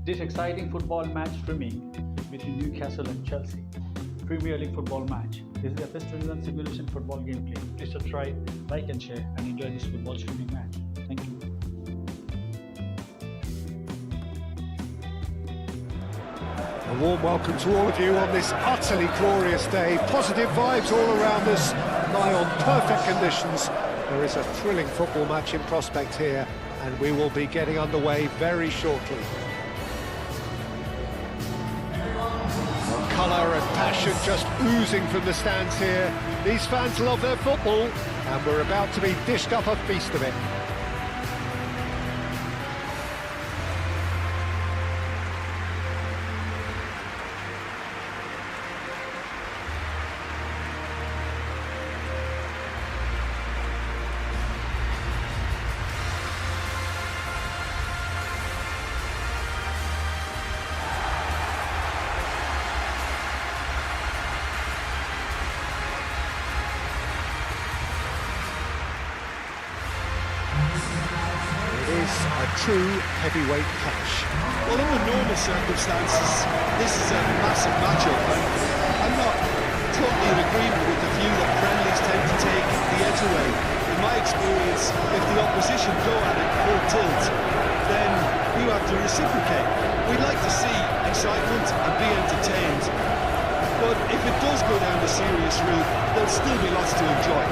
This exciting football match streaming between Newcastle and Chelsea. Premier League football match. This is a festival simulation football gameplay. Please subscribe, like and share and enjoy this football streaming match. Thank you. A warm welcome to all of you on this utterly glorious day. Positive vibes all around us, nigh on perfect conditions. There is a thrilling football match in prospect here, and we will be getting underway very shortly. Colour and passion just oozing from the stands here. These fans love their football, and we're about to be dished up a feast of it. A true heavyweight clash. Well, in the normal circumstances, this is a massive matchup, and I'm not totally in agreement with the view that friendlies tend to take the edge away. In my experience, if the opposition go at it full tilt, then you have to reciprocate. We'd like to see excitement and be entertained, but if it does go down the serious route, there'll still be lots to enjoy.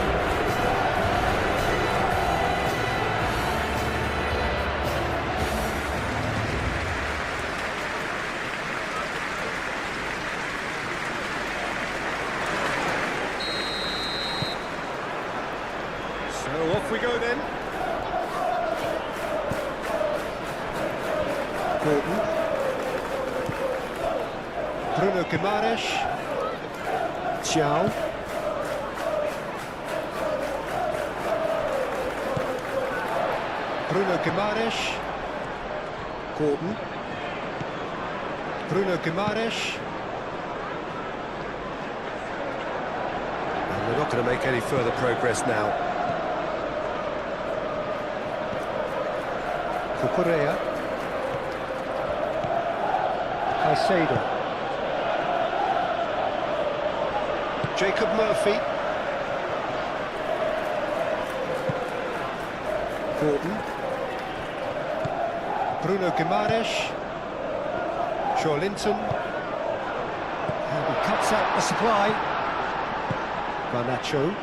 So off we go then. Gordon. Bruno Guimaraes. Thiaw. Bruno Guimaraes. Gordon. Bruno Guimaraes. And we're not going to make any further progress now. Correa, Caicedo, Jacob Murphy, Gordon, Bruno Guimaraes, Linton, and he cuts out the supply. Garnacho,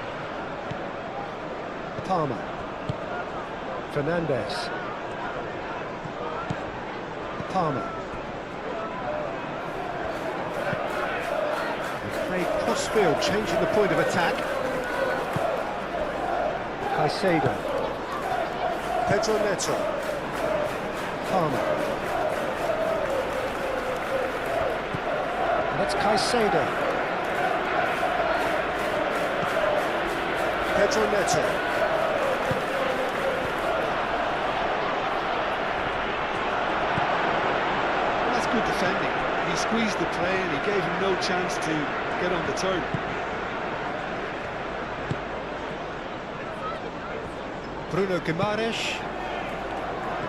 Palmer, Fernandez. Palmer. Craig Crossfield changing the point of attack. Caicedo. Pedro Neto. Palmer. And that's Caicedo. Pedro Neto. Good defending. He squeezed the play and he gave him no chance to get on the turn. Bruno Guimaraes.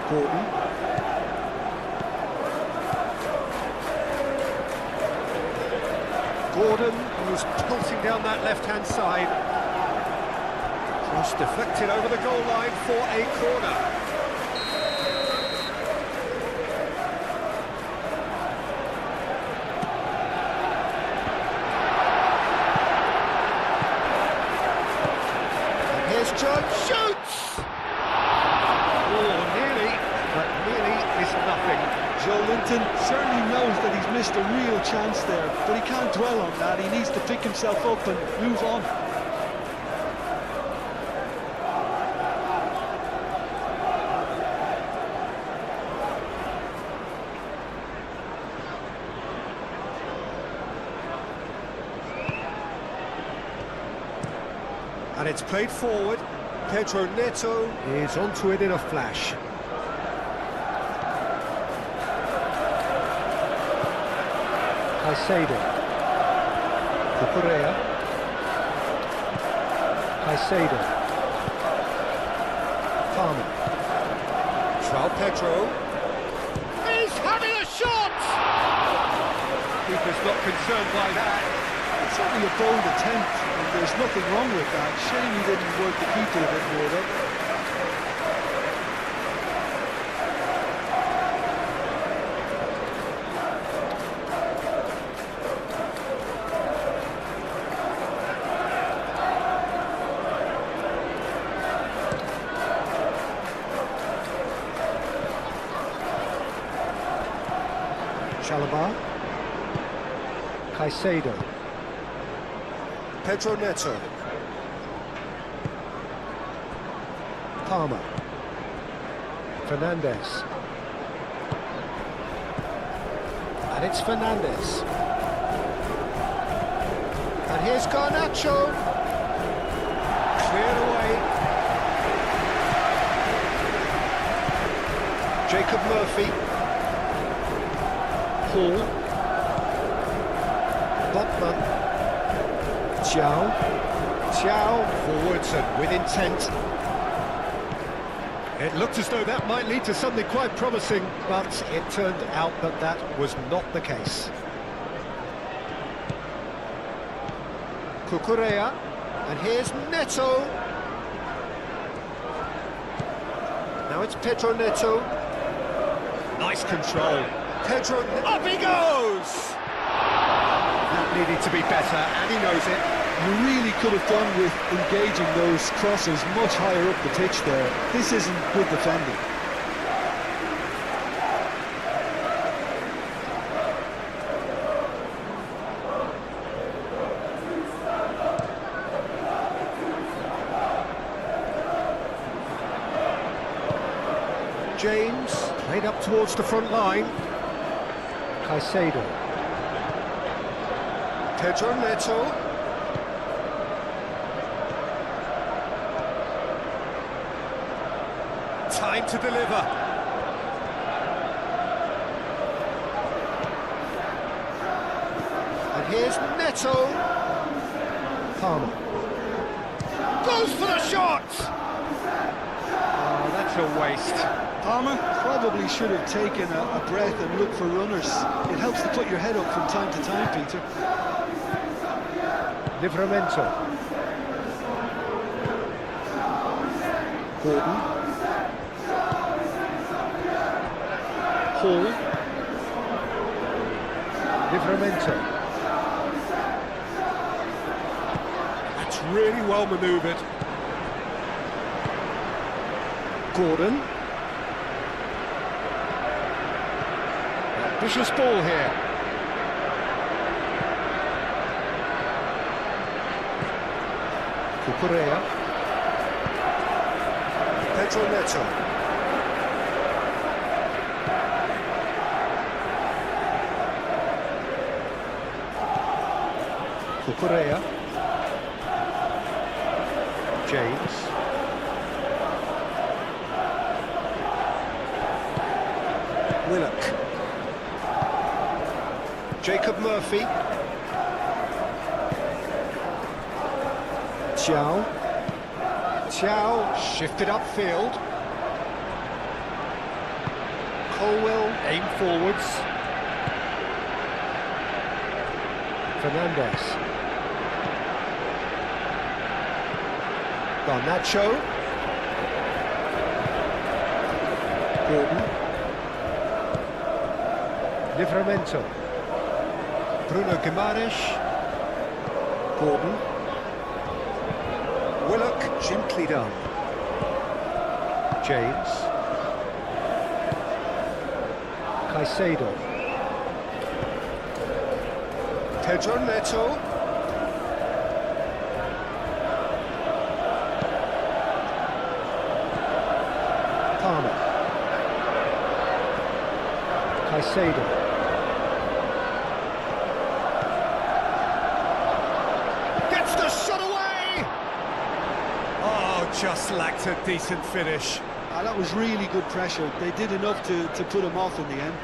Gordon. Gordon was pelting down that left-hand side. Cross deflected over the goal line for a corner. John shoots! Oh, nearly, but nearly is nothing. Linton certainly knows that he's missed a real chance there, but he can't dwell on that. He needs to pick himself up and move on. And it's played forward. Pedro Neto is onto it in a flash. Caicedo. Correa. Caicedo. Palmer. João Pedro. He's having a shot! was not concerned by that. It's only a bold attempt, and there's nothing wrong with that. Shame he didn't work the keeper a bit more, though. Chalobah, Caicedo, Pedro Neto. Palmer, Fernandes, and it's Fernandes, and here's Garnacho, cleared away, Jacob Murphy, Hall, Botman, Thiaw forwards and with intent. It looked as though that might lead to something quite promising, but it turned out that that was not the case. Cucurella, and here's Neto. Now it's Pedro Neto. Nice control. Pedro, up he goes! That needed to be better, and he knows it. You really could have done with engaging those crosses much higher up the pitch there. This isn't good defending. James, played up towards the front line. Caicedo. Pedro Neto. Time to deliver. And here's Neto. Palmer. Goes for the shot! Oh, that's a waste. Palmer probably should have taken a breath and looked for runners. It helps to put your head up from time to time, Peter. Livramento. Gordon. Hall. Livramento. That's really well manoeuvred. Gordon. Vicious ball here. Cucurella. Pedro Neto. Cucurella. James. Willock. Jacob Murphy. Thiaw. Thiaw shifted upfield. Colwell aimed forwards. Fernandes. Garnacho. Gordon. Livramento. Bruno Guimaraes. Gordon. Willock, gently done. James. Caicedo. Pedro Neto. Palmer. Caicedo. Just lacked a decent finish. That was really good pressure. They did enough to put him off in the end.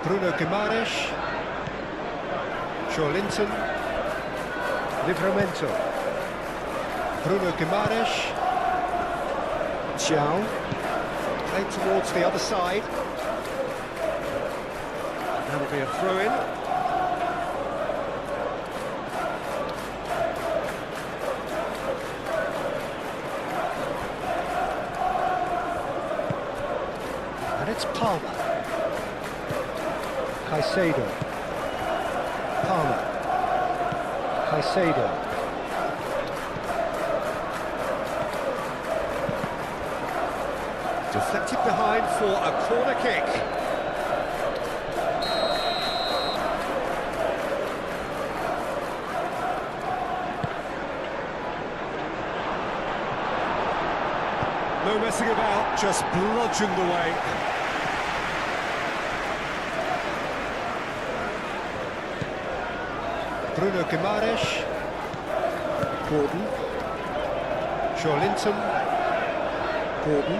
Bruno Guimaraes. Linton, Livramento, Bruno Guimaraes, Xiao, played towards the other side. That'll be a throw-in. And it's Palmer. Caicedo. Palmer. Caicedo. Deflected behind for a corner kick. No messing about, just bludgeoned away. Bruno Guimaraes, Gordon, Linton, Gordon,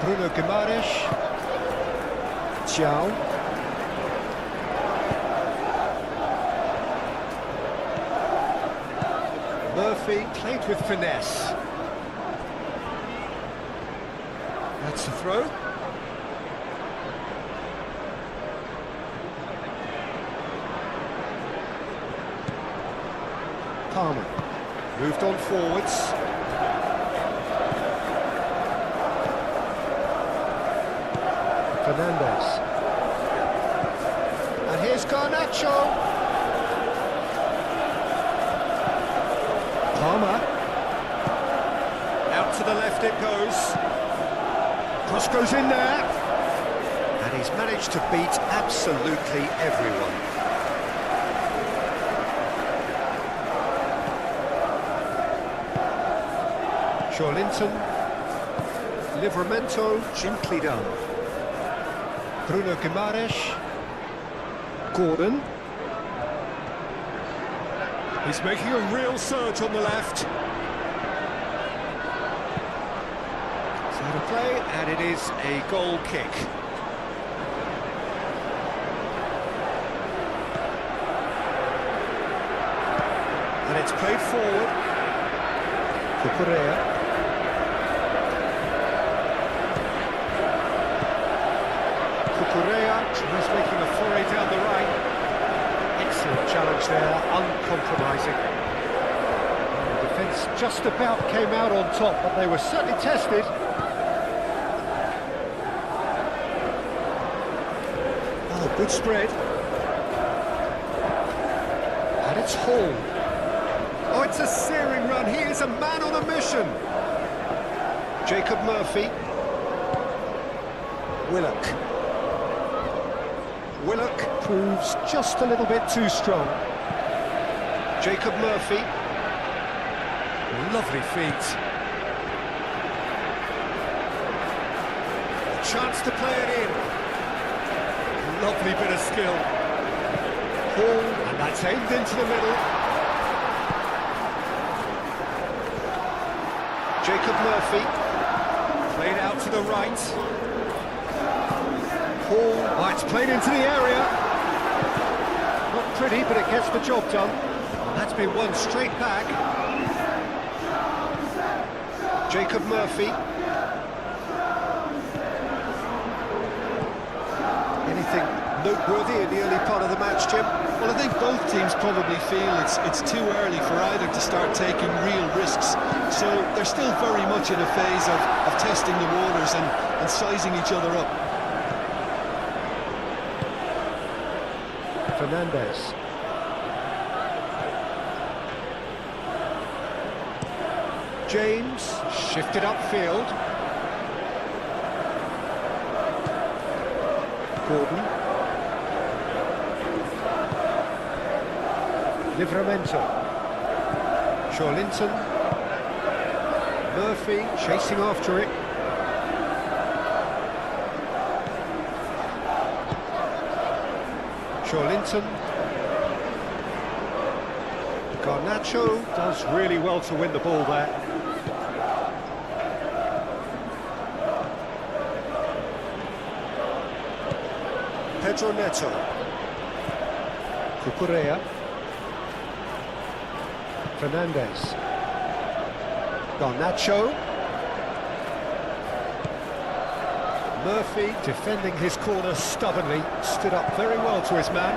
Bruno Guimaraes, Xiao, Murphy played with finesse. That's the throw. Palmer moved on forwards. Fernandez. And here's Garnacho. Palmer. Out to the left it goes. Cross goes in there. And he's managed to beat absolutely everyone. Linton, Livramento, gently done. Bruno Guimaraes, Gordon. He's making a real surge on the left. Side of play, and it is a goal kick. And it's played forward. Cucurella. Correa tries making a foray down the right. Excellent challenge there, uncompromising. The defence just about came out on top, but they were certainly tested. Oh, good spread. And it's Hall. Oh, it's a searing run. He is a man on a mission. Jacob Murphy. Willock. Willock proves just a little bit too strong. Jacob Murphy. Lovely feet. A chance to play it in. Lovely bit of skill. Hall, and that's aimed into the middle. Jacob Murphy. Played out to the right. Oh, it's played into the area. Not pretty, but it gets the job done. That's been won straight back. Jacob Murphy. Anything noteworthy in the early part of the match, Jim? Well, I think both teams probably feel it's too early for either to start taking real risks. So they're still very much in a phase of testing the waters and sizing each other up. Fernandez. James shifted upfield. Gordon. Livramento. Linton. Murphy chasing after it. Linton. Garnacho does really well to win the ball there. Pedro Neto. Cucurella. Fernandez. Garnacho. Murphy defending his corner stubbornly, stood up very well to his man.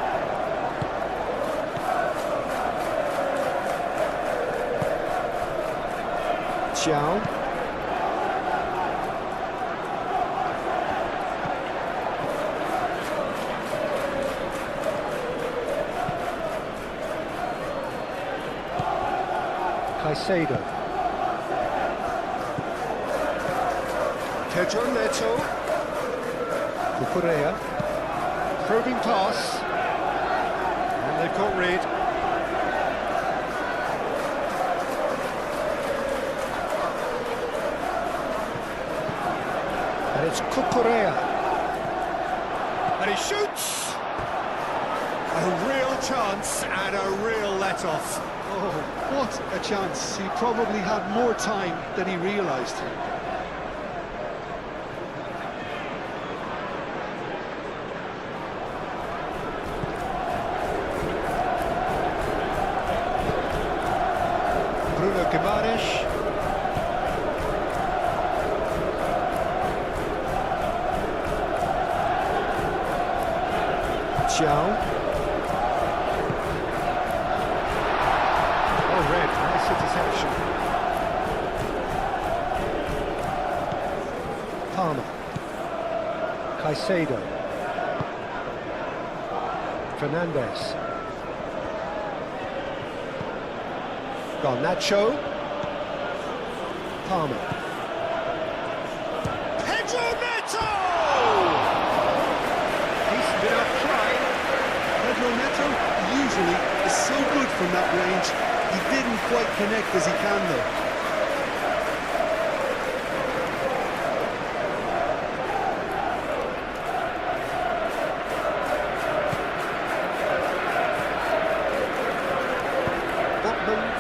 Xiao. Caicedo. Pedro Neto. Cucurella. Probing pass. And they've got rid. And it's Cucurella. And he shoots! A real chance and a real let-off. Oh, what a chance. He probably had more time than he realised. Bruno Guimaraes. Xiao. Oh, red. Nice interception. Palmer. Caicedo. Fernandez. Garnacho. Palmer. Pedro Neto! Decent enough try. Pedro Neto usually is so good from that range. He didn't quite connect as he can though.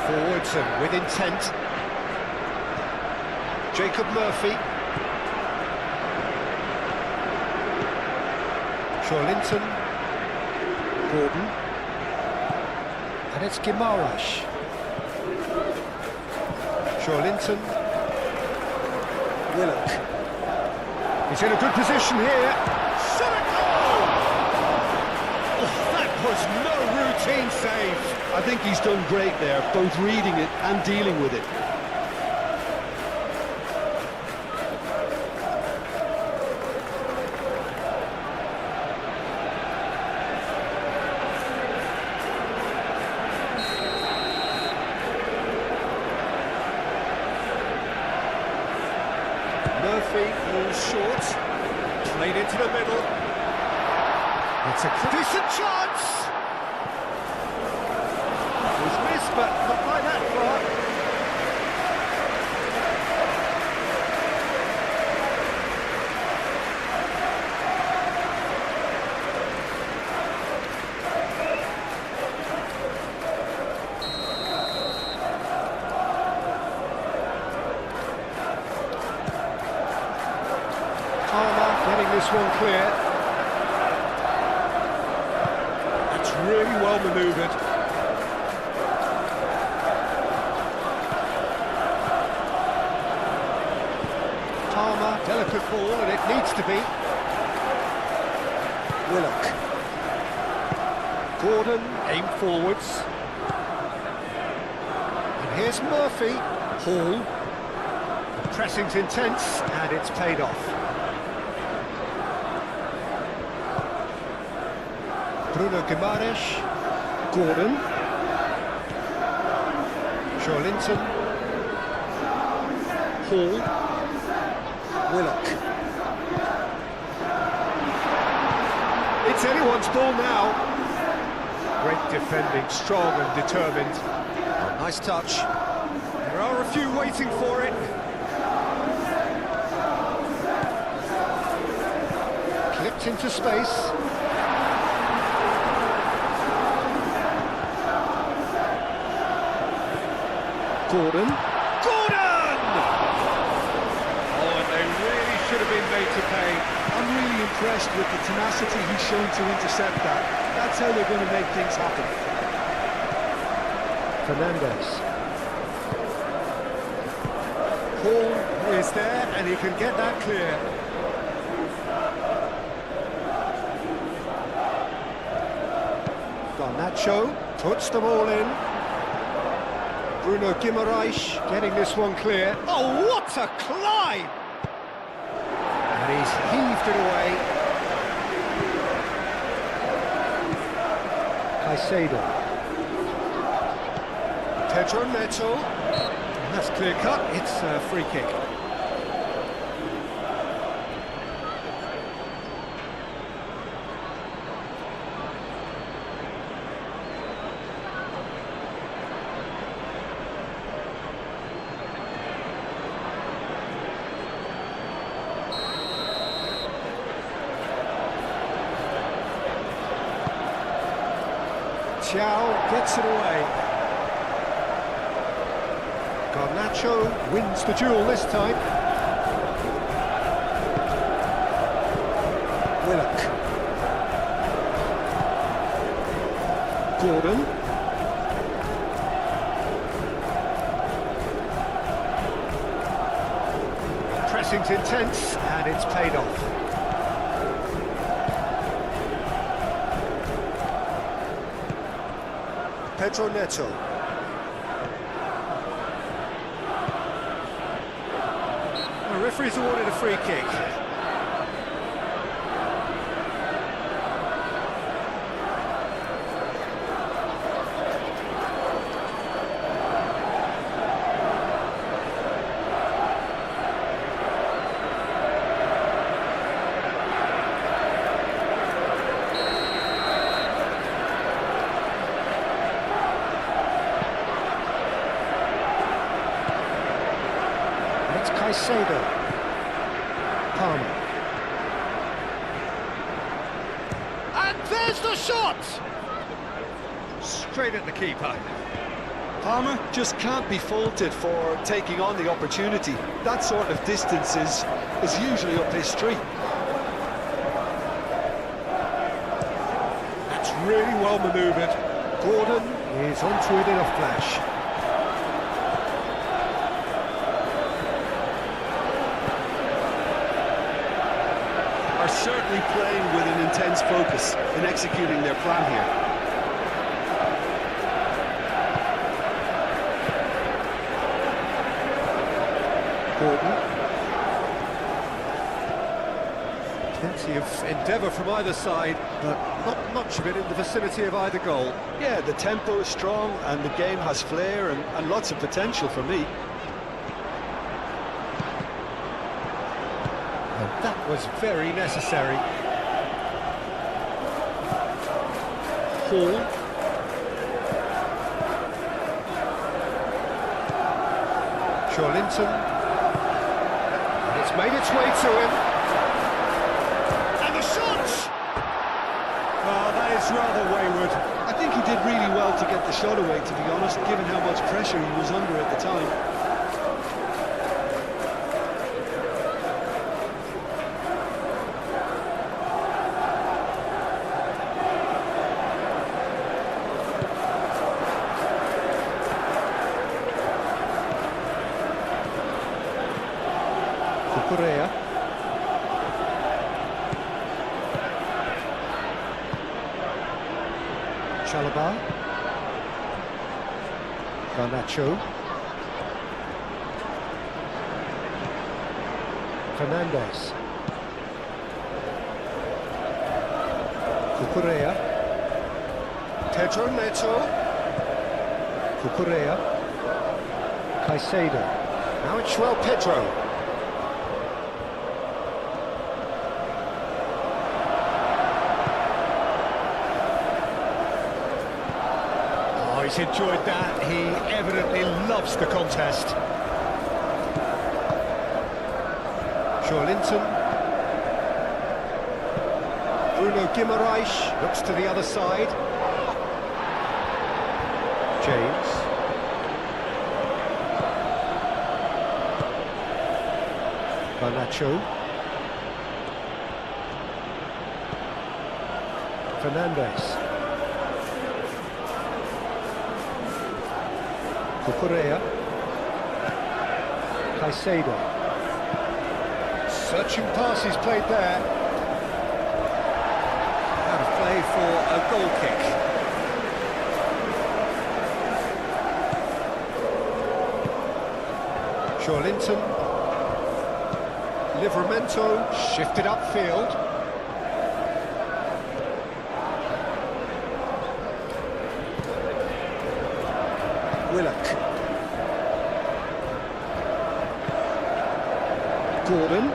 Forwards and with intent. Jacob Murphy. Shawlinton. Gordon. And it's Guimaraes. Shawlinton. Willock. He's in a good position here. Shot it goal! Oh, that was no routine save. I think he's done great there, both reading it and dealing with it. Murphy moves short, played into the middle. It's a decent chance. It was missed, but not by that far. Palmer getting this one clear. That's really well manoeuvred. Palmer, delicate ball, and it needs to be. Willock. Gordon, aim forwards. And here's Murphy. Hall. The pressing's intense, and it's paid off. Bruno Guimaraes. Gordon. Shawlinton. Hall. Willock. It's anyone's ball now. Great defending, strong and determined. Oh, nice touch. There are a few waiting for it. Clipped into space. Gordon. Gordon! Oh, and they really should have been made to pay. I'm really impressed with the tenacity he's shown to intercept that. That's how they're going to make things happen. Fernandez. Paul is there, and he can get that clear. Garnacho puts them all in. Bruno Guimaraes getting this one clear. Oh, what a climb! And he's heaved it away. Caicedo. Pedro Neto. That's clear cut. It's a free kick. Chow gets it away. Garnacho wins the duel this time. Willock. Gordon. Pressing's intense, and it's paid off. Pedro Neto. The referee's awarded a free kick. It's Caicedo. Palmer. And there's the shot! Straight at the keeper. Palmer just can't be faulted for taking on the opportunity. That sort of distance is usually up his street. That's really well manoeuvred. Gordon is onto it in a flash. Are certainly playing with an intense focus in executing their plan here. Gordon. Plenty of endeavour from either side, but not much of it in the vicinity of either goal. Yeah, the tempo is strong and the game has flair and lots of potential for me. And that was very necessary. Hall. Shawlinton. And it's made its way to him. And the shot! Oh, that is rather wayward. I think he did really well to get the shot away, to be honest, given how much pressure he was under at the time. Correa. Chalobah. Garnacho. Fernandez. Correa. Pedro Neto. Correa. Caicedo. Now it's João Pedro. He's enjoyed that. He evidently loves the contest. Shawlinton. Bruno Guimaraes looks to the other side. James. Garnacho. Fernandez. Cucurella. Caicedo. Searching passes played there. Out of play for a goal kick. Linton. Livramento shifted upfield. Willock. Gordon.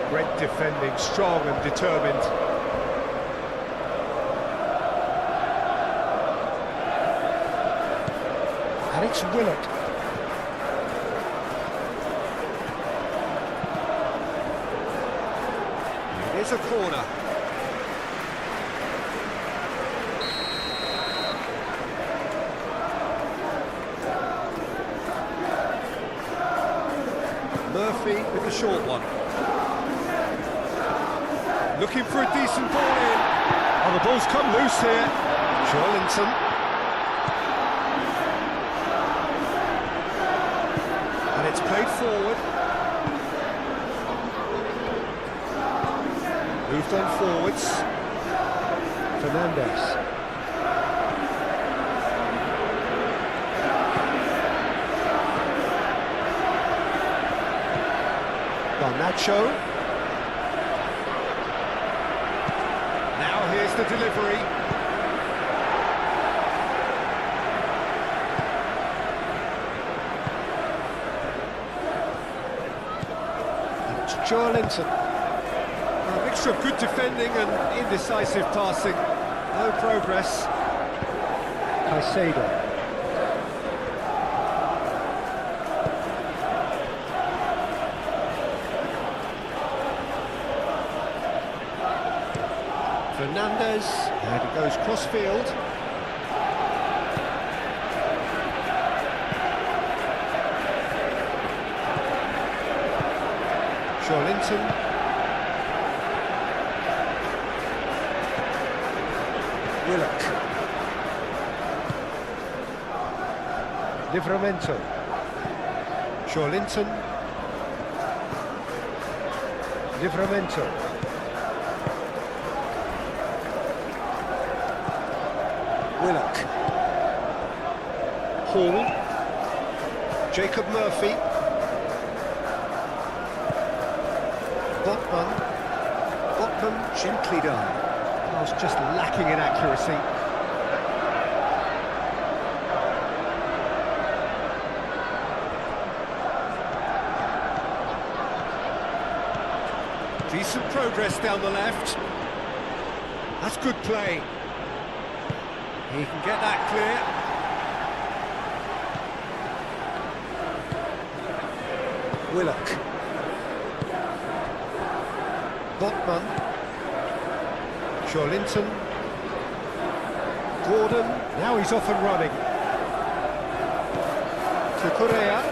Great defending, strong and determined. And it's Willock. It is a corner. Murphy with the short one. Looking for a decent ball in. Oh, the ball's come loose here. Linton. And it's played forward. Moved on forwards. Fernandez. Nacho. Now here's the delivery. And it's Linton. A mixture of good defending and indecisive passing. No progress. Caicedo. Fernandez, and it goes cross-field. Linton. Willock. Livramento. Linton. Livramento. Willock. Hall. Jacob Murphy. Botman gently done. Pass just lacking in accuracy. Decent progress down the left. That's good play. He can get that clear. Willock. Botman. Linton. Gordon. Now he's off and running. To Correa.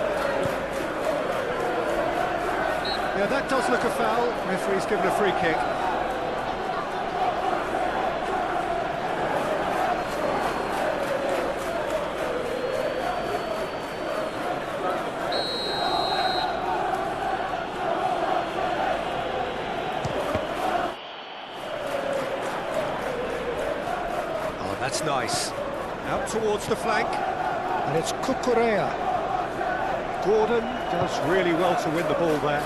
Yeah, that does look a foul. Referee's given a free kick. That's nice. Out towards the flank. And it's Cucurella. Gordon does really well to win the ball there.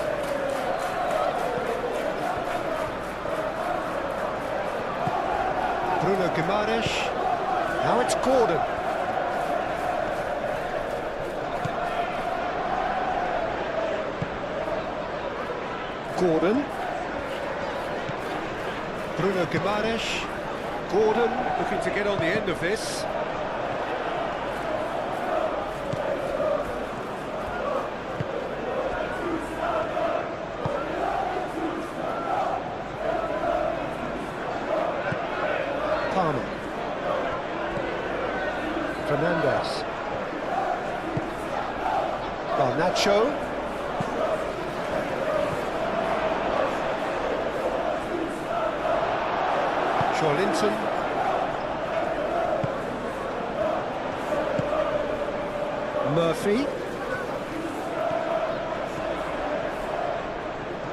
Bruno Guimaraes. Now it's Gordon. Gordon. Bruno Guimaraes. Gordon looking to get on the end of this. Palmer. Fernandez. Nacho. Linton. Murphy.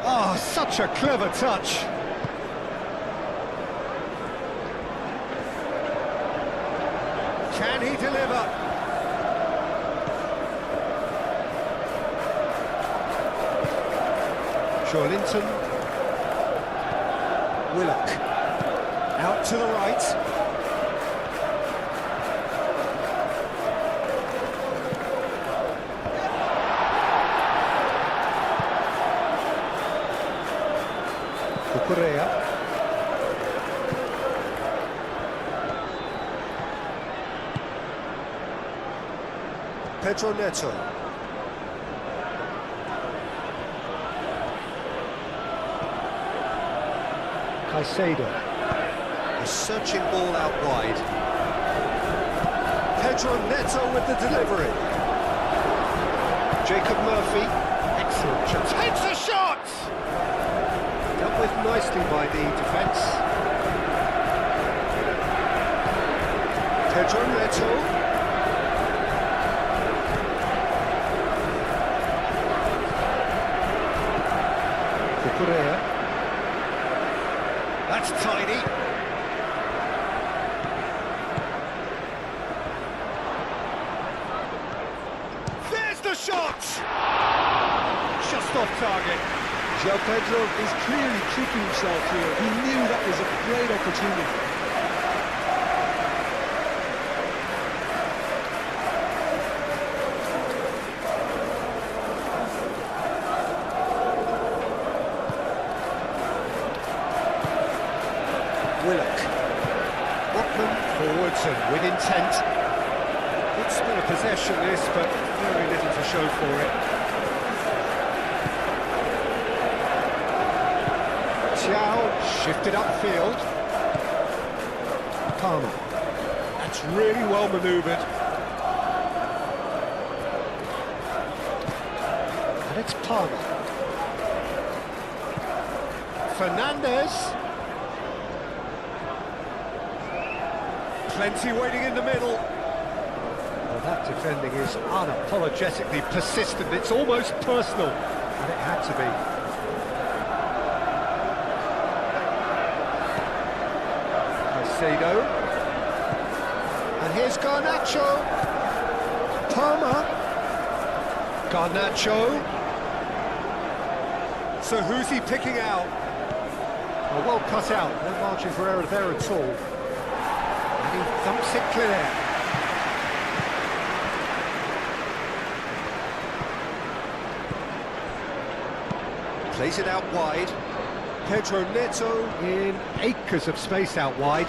Oh, such a clever touch. Can he deliver? Linton. Willock. Out to the right. Correa. Pedro Neto. Caicedo. A searching ball out wide. Pedro Neto with the delivery. Jacob Murphy. Excellent chance. Takes a shot! Dealt with nicely by the defence. Pedro Neto. Correa. That's tidy. There's the shot! Just off target. João Pedro is clearly tricking himself here. He knew that was a great opportunity. Willock. Botman forwards and with intent. Good spin of possession this, but very little to show for it. Thiaw shifted upfield. Palmer. That's really well manoeuvred. And it's Palmer. Fernandes. Plenty waiting in the middle. Well, that defending is unapologetically persistent. It's almost personal, and it had to be. Caicedo. And here's Garnacho. Palmer. Garnacho. So who's he picking out? Oh, well cut out. No margin for error there at all. He thumps it clear. Plays it out wide. Pedro Neto in acres of space out wide.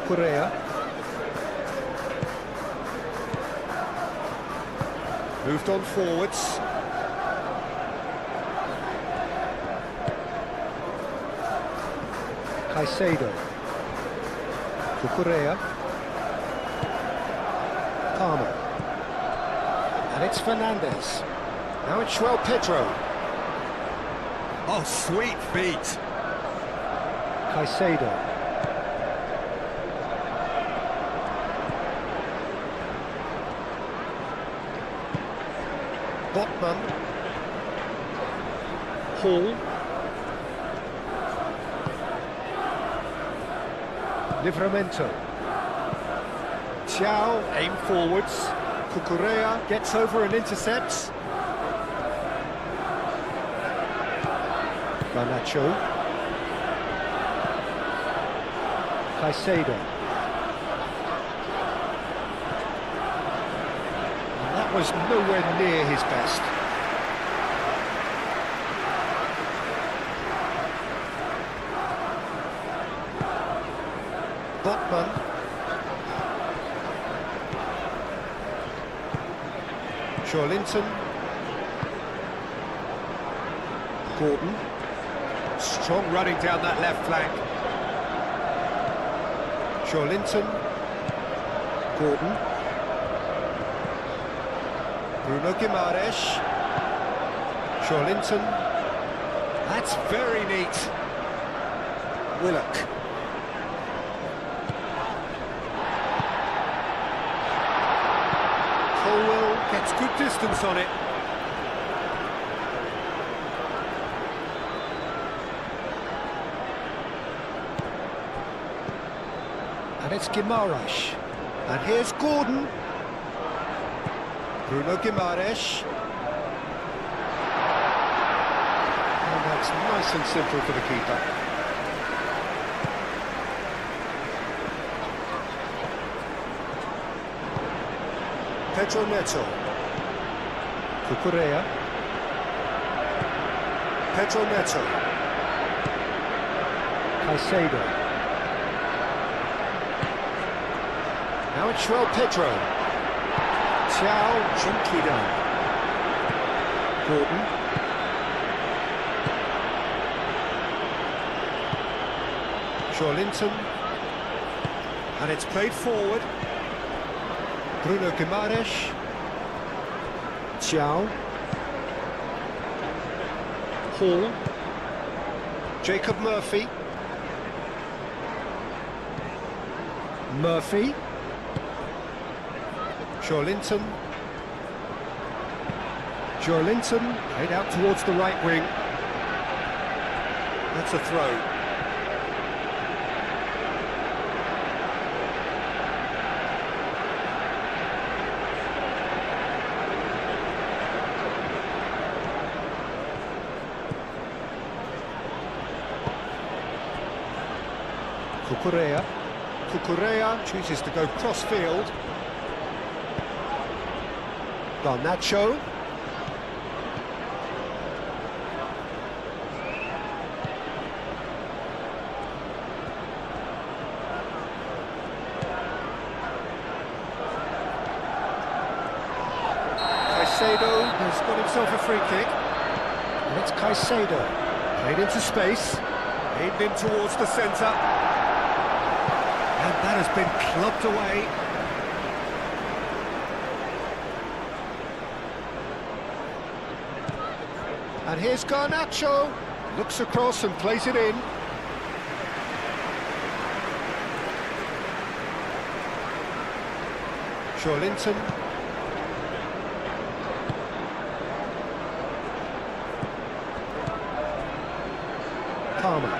Correa. Moved on forwards. Caicedo. Correa. Palmer. And it's Fernandes. Now it's João Pedro. Oh, sweet feet. Caicedo. Botman. Hall. Livramento. Thiaw, aim forwards. Correa gets over and intercepts. Garnacho. Caicedo. That was nowhere near his best. Botman. Linton. Gordon. Strong running down that left flank. Linton. Gordon. Bruno Guimaraes. Linton. That's very neat. Willock. Colwell gets good distance on it. And it's Guimaraes. And here's Gordon. Bruno Guimaraes. And that's nice and simple for the keeper. Pedro Neto. Cucurella. Pedro Neto. Caicedo. Now it's João Pedro. Thiago Junqueira. Gordon. Linton. And it's played forward. Bruno Guimaraes. Thiago. Hall. Jacob Murphy. Murphy. Linton. Linton, played out towards the right wing. That's a throw. Cucurella chooses to go cross-field. Garnacho. Caicedo has got himself a free kick. And it's Caicedo. Played into space. Aimed in towards the centre. And that has been clubbed away. And here's Garnacho. Looks across and plays it in. Linton. Palmer.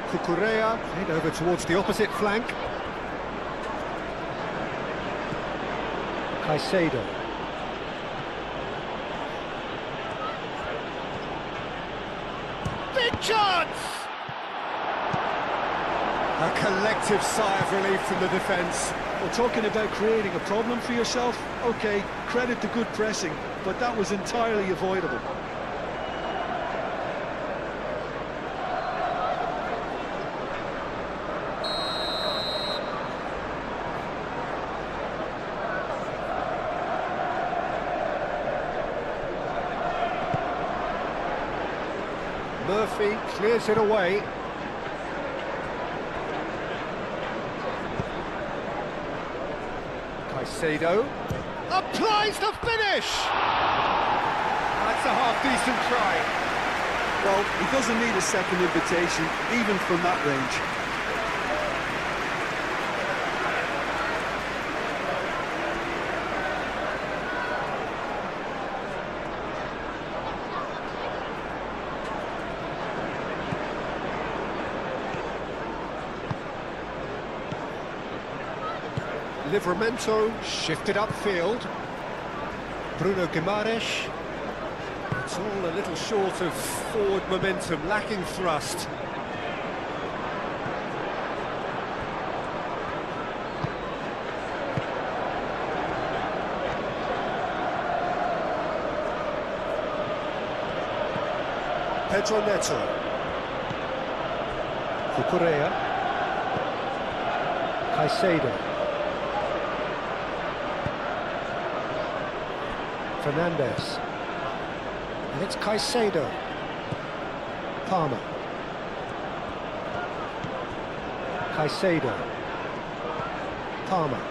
Cucurella played over towards the opposite flank. Caicedo. Big chance! A collective sigh of relief from the defence. Well, talking about creating a problem for yourself, OK, credit to good pressing, but that was entirely avoidable. Murphy clears it away. Caicedo applies the finish! That's a half-decent try. Well, he doesn't need a second invitation, even from that range. Livramento shifted upfield. Bruno Guimaraes. It's all a little short of forward momentum, lacking thrust. Pedro Neto. Cucurella. Caicedo. Fernandez. And it's Caicedo. Palmer. Caicedo. Palmer.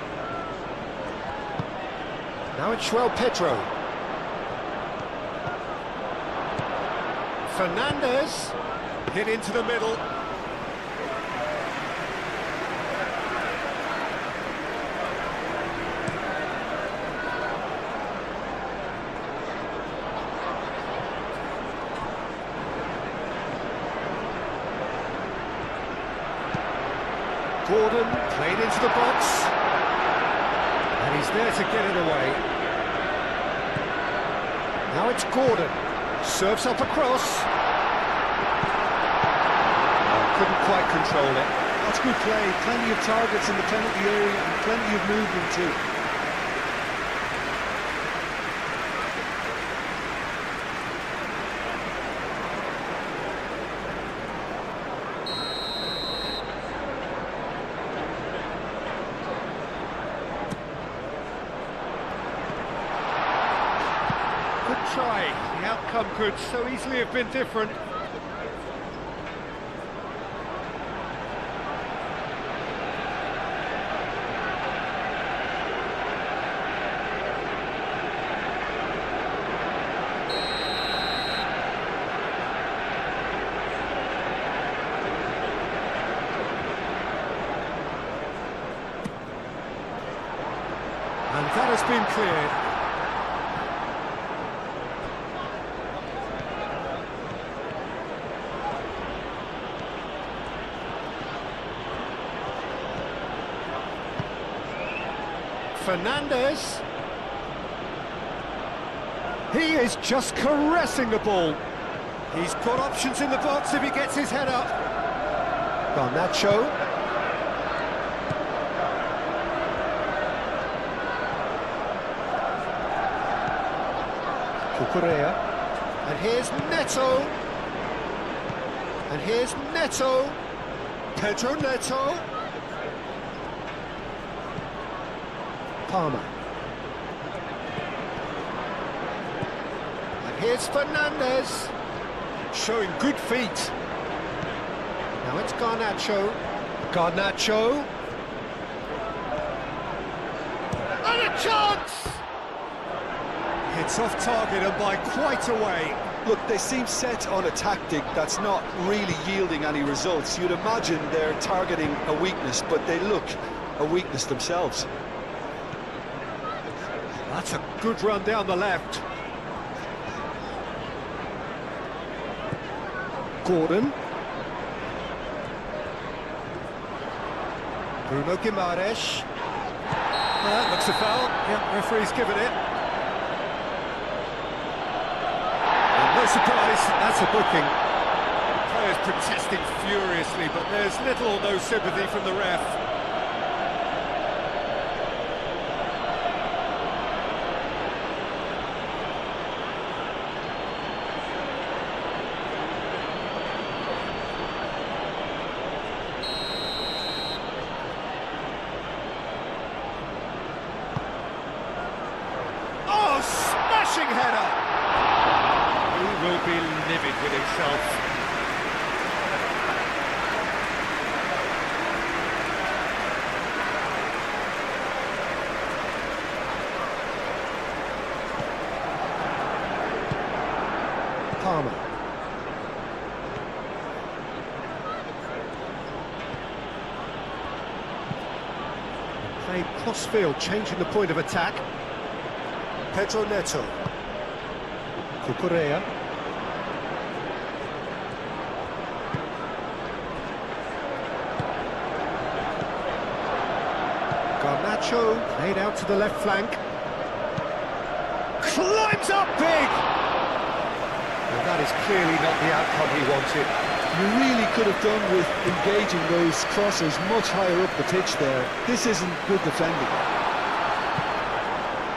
Now it's João Pedro. Fernandes. Hit into the middle. Gordon played into the box, and he's there to get it away. Now it's Gordon, serves up across. Oh, couldn't quite control it. That's good play, plenty of targets in the penalty area and plenty of movement too. Good try, the outcome could so easily have been different. And that has been cleared. Fernandes. He is just caressing the ball. He's got options in the box if he gets his head up. Garnacho. Cucurella. And here's Neto. And here's Neto. Pedro Neto. Palmer. And here's Fernandes. Showing good feet. Now it's Garnacho. Garnacho. And a chance! It's off target and by quite a way. Look, they seem set on a tactic that's not really yielding any results. You'd imagine they're targeting a weakness, but they look a weakness themselves. That's a good run down the left. Gordon. Bruno Guimaraes. That looks a foul. Yeah, referee's given it. And no surprise, that's a booking. Players protesting furiously, but there's little or no sympathy from the ref. Smashing header! He will be livid with himself. Palmer. Played cross-field, changing the point of attack. Pedro Neto. Cucurella. Garnacho played out to the left flank. Climbs up big! And that is clearly not the outcome he wanted. You really could have done with engaging those crosses much higher up the pitch there. This isn't good defending.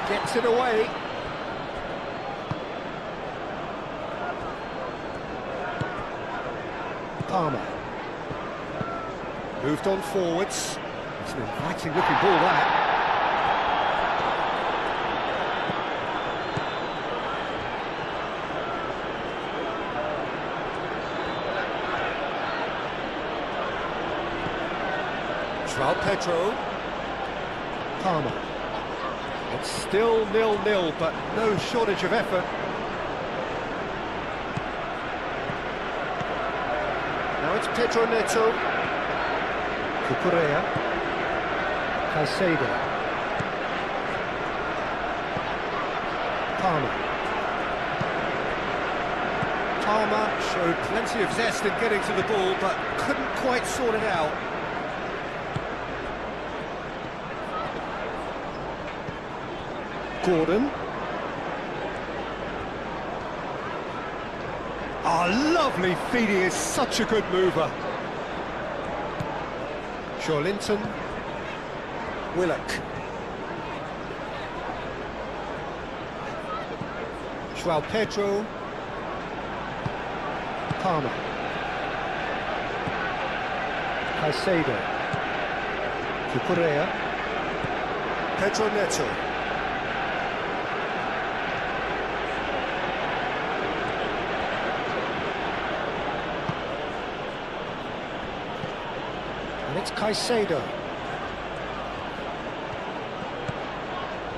Gets it away. Palmer. Moved on forwards. It's an inviting looking ball, that. João Pedro. Palmer. It's still 0-0, but no shortage of effort. Now it's Pedro Neto. Cucurella. Caicedo. Palmer. Palmer showed plenty of zest in getting to the ball, but couldn't quite sort it out. Gordon. Oh, lovely feed, he is such a good mover. Joelinton. Willock. João Pedro. Palmer. Caicedo. Cucurella. Pedro Neto. And it's Caicedo.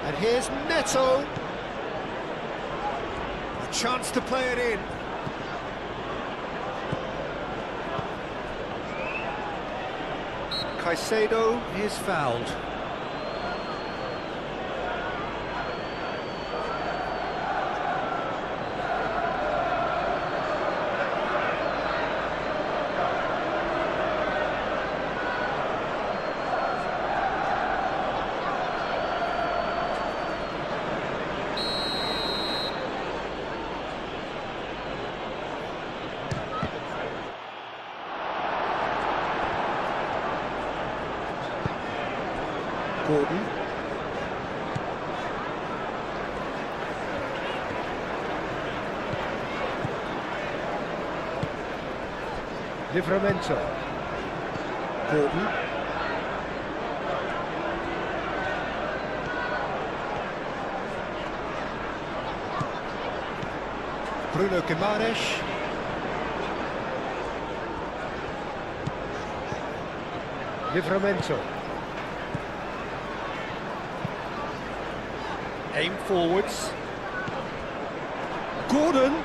And here's Neto. A chance to play it in. Caicedo is fouled. Gordon. Livramento. Gordon. Bruno Guimaraes. Livramento. Aim forwards. Gordon.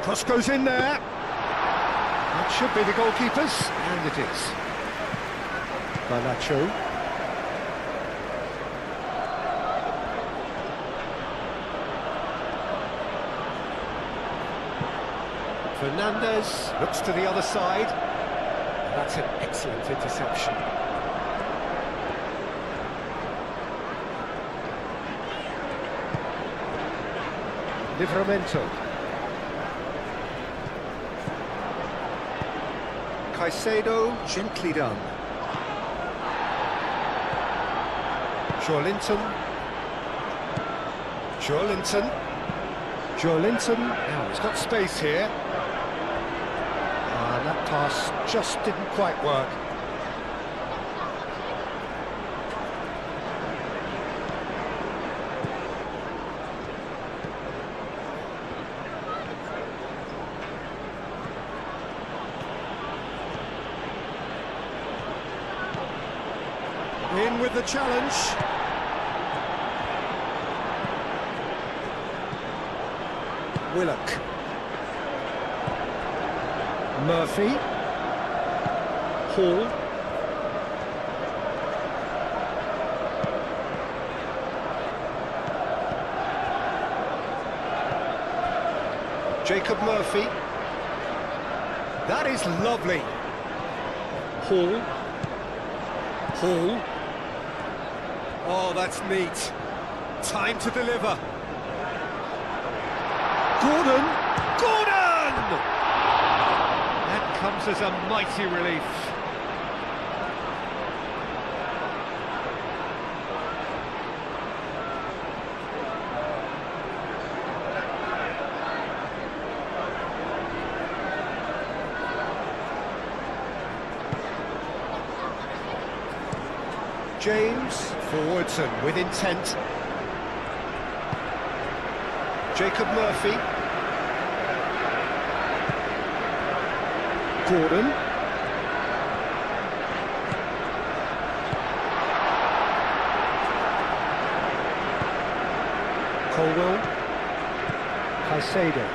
Cross goes in there. That should be the goalkeeper's, and it is. Balacho. Fernandez looks to the other side. That's an excellent interception. Livramento. Caicedo, gently done. Joelinton. Joelinton. Joelinton. Now he's got space here. And that pass just didn't quite work. In with the challenge. Willock. Murphy. Hall. Jacob Murphy. That is lovely. Hall. Hall. Oh, that's neat. Time to deliver. Gordon! Gordon! That comes as a mighty relief. James, forwards and with intent. Jacob Murphy. Gordon. Colwell. Caicedo.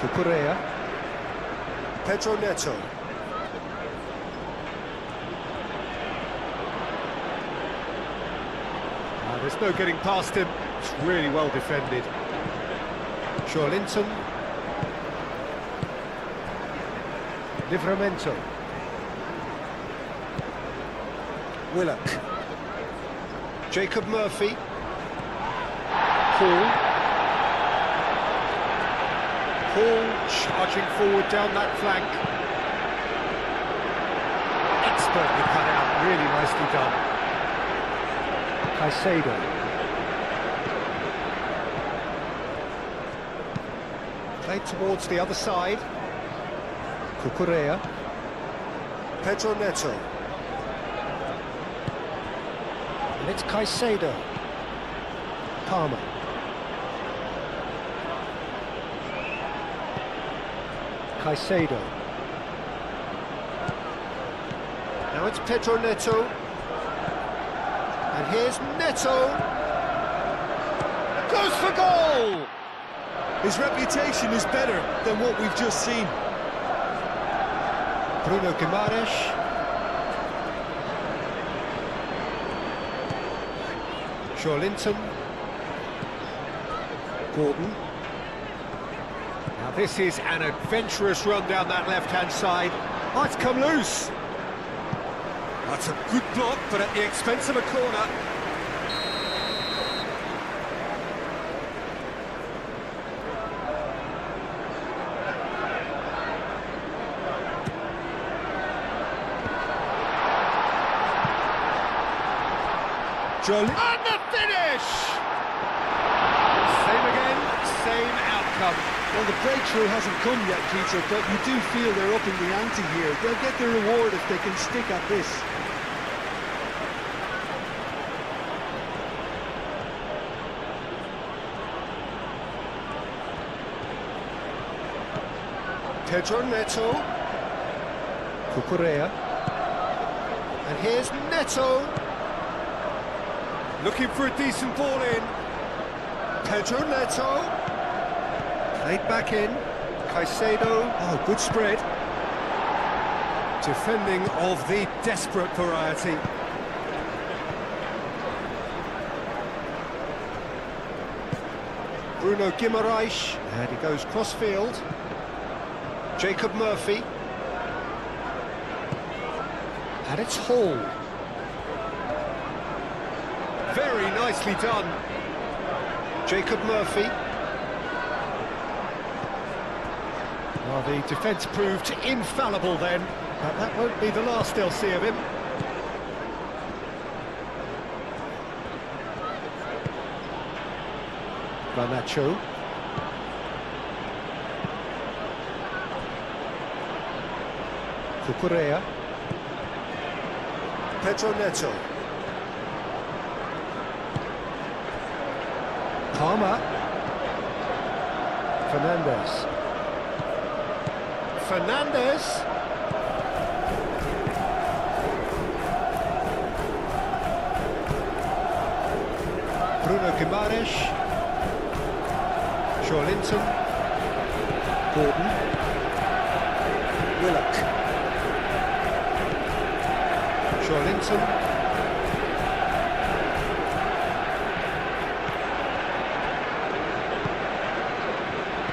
Cucurella. Pedro Neto. There's no getting past him. It's really well defended. Linton. Livramento. Willock. Jacob Murphy. Hall charging forward down that flank. Expertly cut out, really nicely done. Caicedo. Played towards the other side. Cucurella. Pedro Neto. And it's Caicedo. Palmer. Caicedo. Now it's Pedro Neto. And here's Neto. Goes for goal! His reputation is better than what we've just seen. Bruno Guimaraes. Linton. Gordon. Now this is an adventurous run down that left-hand side. Oh, it's come loose. That's a good block, but at the expense of a corner. And the finish! Same again, same outcome. Well, the breakthrough hasn't come yet, Peter, but you do feel they're upping the ante here. They'll get their reward if they can stick at this. Pedro Neto. Cucurella. And here's Neto. Looking for a decent ball in. Pedro Neto. Played back in. Caicedo. Oh, good spread. Defending of the desperate variety. Bruno Guimaraes. And he goes cross-field. Jacob Murphy. And it's Hall. Very nicely done. Jacob Murphy. Well, the defence proved infallible then, but that won't be the last they'll see of him. Garnacho. Cucurella. Pedro Neto. Palmer. Fernandez. Bruno Guimaraes. Linton. Gordon. Willock. Linton.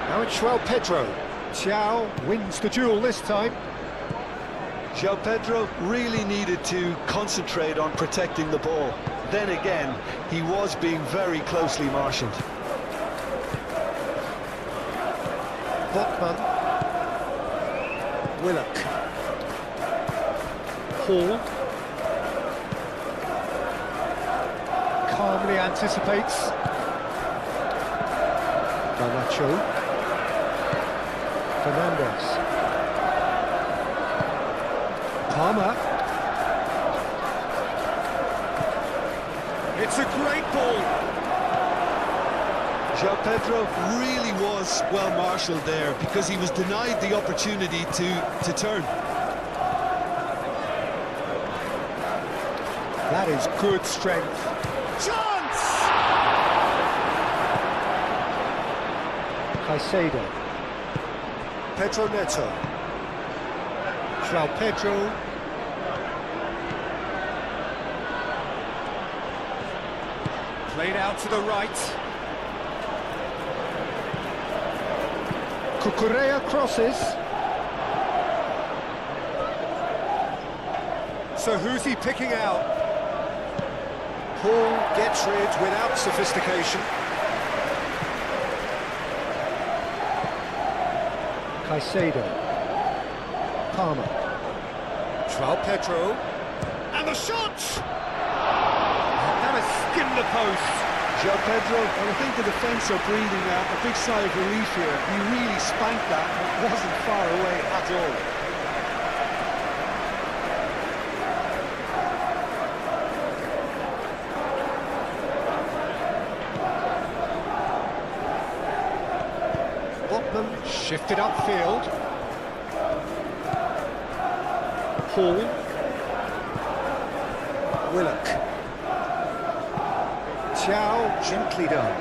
Now it's João Pedro. João wins the duel this time. João Pedro really needed to concentrate on protecting the ball. Then again, he was being very closely marshalled. Botman. Willock. Hall. Calmly anticipates. Garnacho. Fernandez. Palmer. It's a great ball. João Pedro really was well marshalled there because he was denied the opportunity to turn. That is good strength. Chance! Caicedo. Pedro Neto. João Pedro. Played out to the right. Cucurella crosses. So who's he picking out? Paul gets rid without sophistication. Caicedo. Palmer. João Pedro. And the shot! That has skimmed the post. João Pedro, I think the defence are breathing a big sigh of relief here. He really spanked that, and it wasn't far away at all. Botman shifted upfield. Paul. Willock. Thiaw, gently done.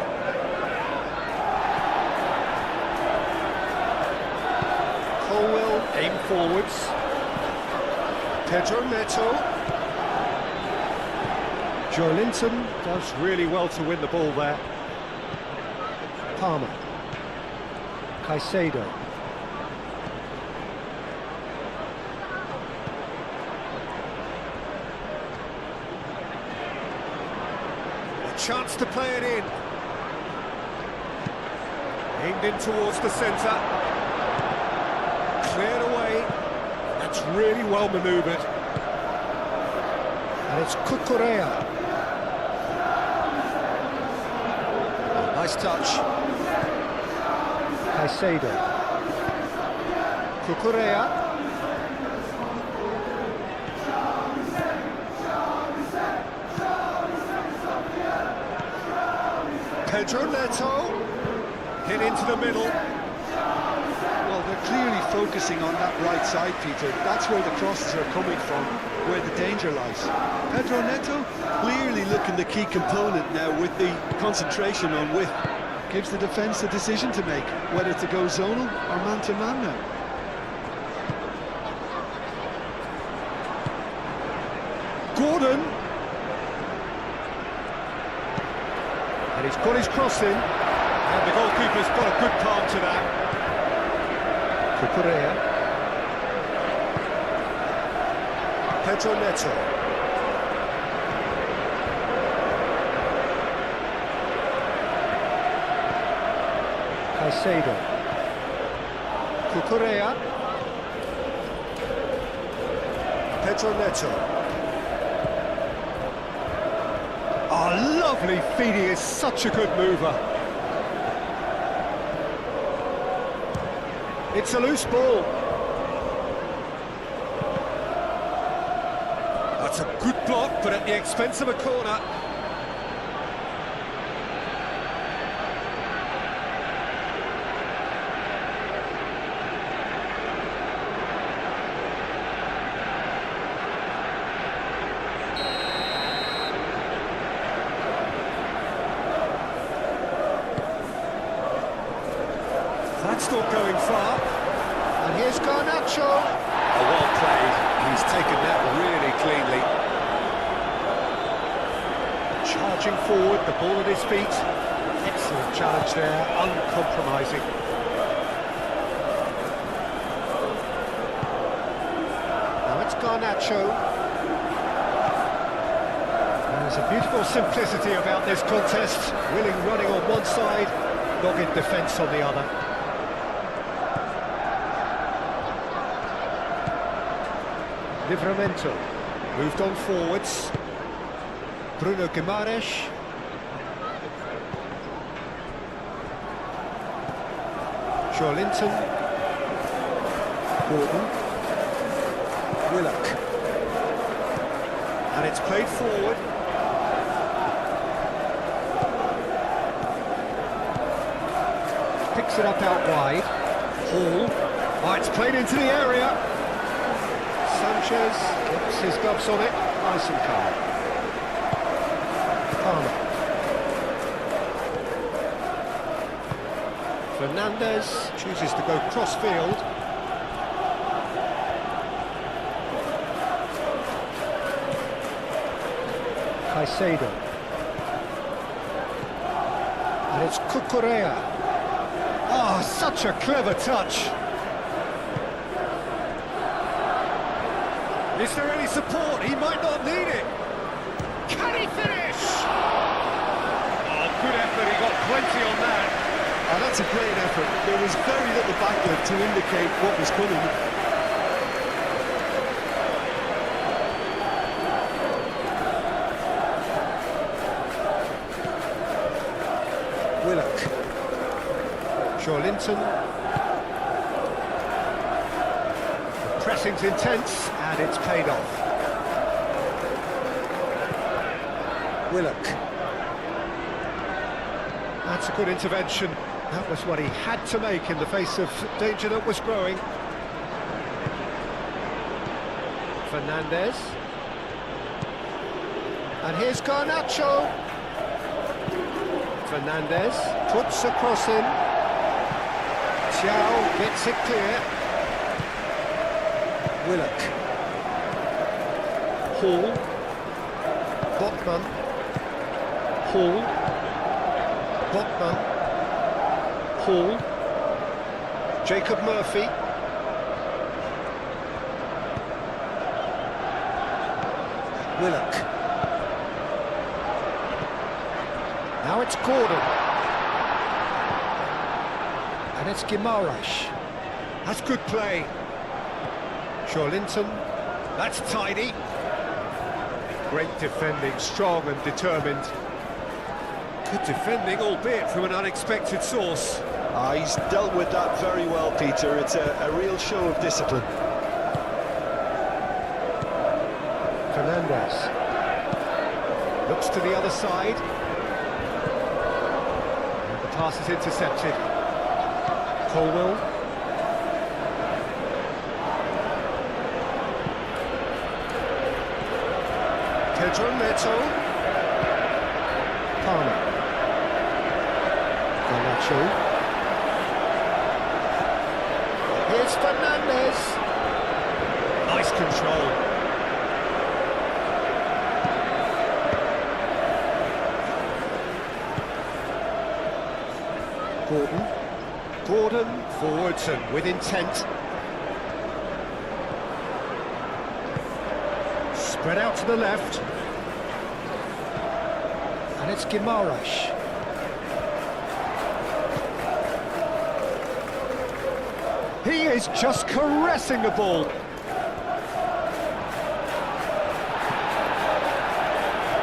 Colwell, aim forwards. Pedro Neto. Joelinton does really well to win the ball there. Palmer. Caicedo. A chance to play it in. Aimed in towards the centre. Cleared away. That's really well manoeuvred. And it's Cucurella. Nice touch. Caicedo. Cucurella. Pedro Neto. Hit into the middle. Well, they're clearly focusing on that right side, Peter. That's where the crosses are coming from, where the danger lies. Pedro Neto clearly looking the key component now with the concentration on width. Gives the defence a decision to make, whether to go zonal or man-to-man now. Gordon. And he's got his cross in. And the goalkeeper's got a good palm to that. Cucurella. Pedro Neto. Caicedo. Cucurella. Pedro Neto. Oh, lovely feed, he is such a good mover. It's a loose ball. That's a good block, but at the expense of a corner. That's not going far. And here's Garnacho. Oh, well played. He's taken that really cleanly. Charging forward, the ball at his feet. Excellent challenge there, uncompromising. Now it's Garnacho. There's a beautiful simplicity about this contest. Willing running on one side, dogged defence on the other. Livramento moved on forwards. Bruno Guimaraes. Joelinton. Gordon. Willock. And it's played forward. Picks it up out wide. Hall. Oh, it's played into the area. Sanchez gets his gloves on it, nice and calm. Palmer. Fernandez chooses to go cross-field. Caicedo. And it's Cucurella. Oh, such a clever touch. Is there any support? He might not need it. Can he finish? Oh, good effort. He got plenty on that. Oh, that's a great effort. There was very little backlift to indicate what was coming. Willock. Shawlinton. The pressing's intense, and it's paid off. Willock. That's a good intervention. That was what he had to make in the face of danger that was growing. Fernandez. And here's Garnacho. Fernandez puts a cross in. Xiao gets it clear. Willock. Hall. Botman. Hall. Botman. Hall. Jacob Murphy. Willock. Now it's Gordon. And it's Guimaraes. That's good play. Shawlinton. That's tidy. Great defending, strong and determined. Good defending, albeit from an unexpected source. He's dealt with that very well, Peter. It's a real show of discipline. Fernandez. Looks to the other side. And the pass is intercepted. Colwell. Pedro Neto. Palmer. Garnacho. Here's Fernandez. Nice control. Gordon forwards and with intent. Spread out to the left. And it's Guimaraes. He is just caressing the ball.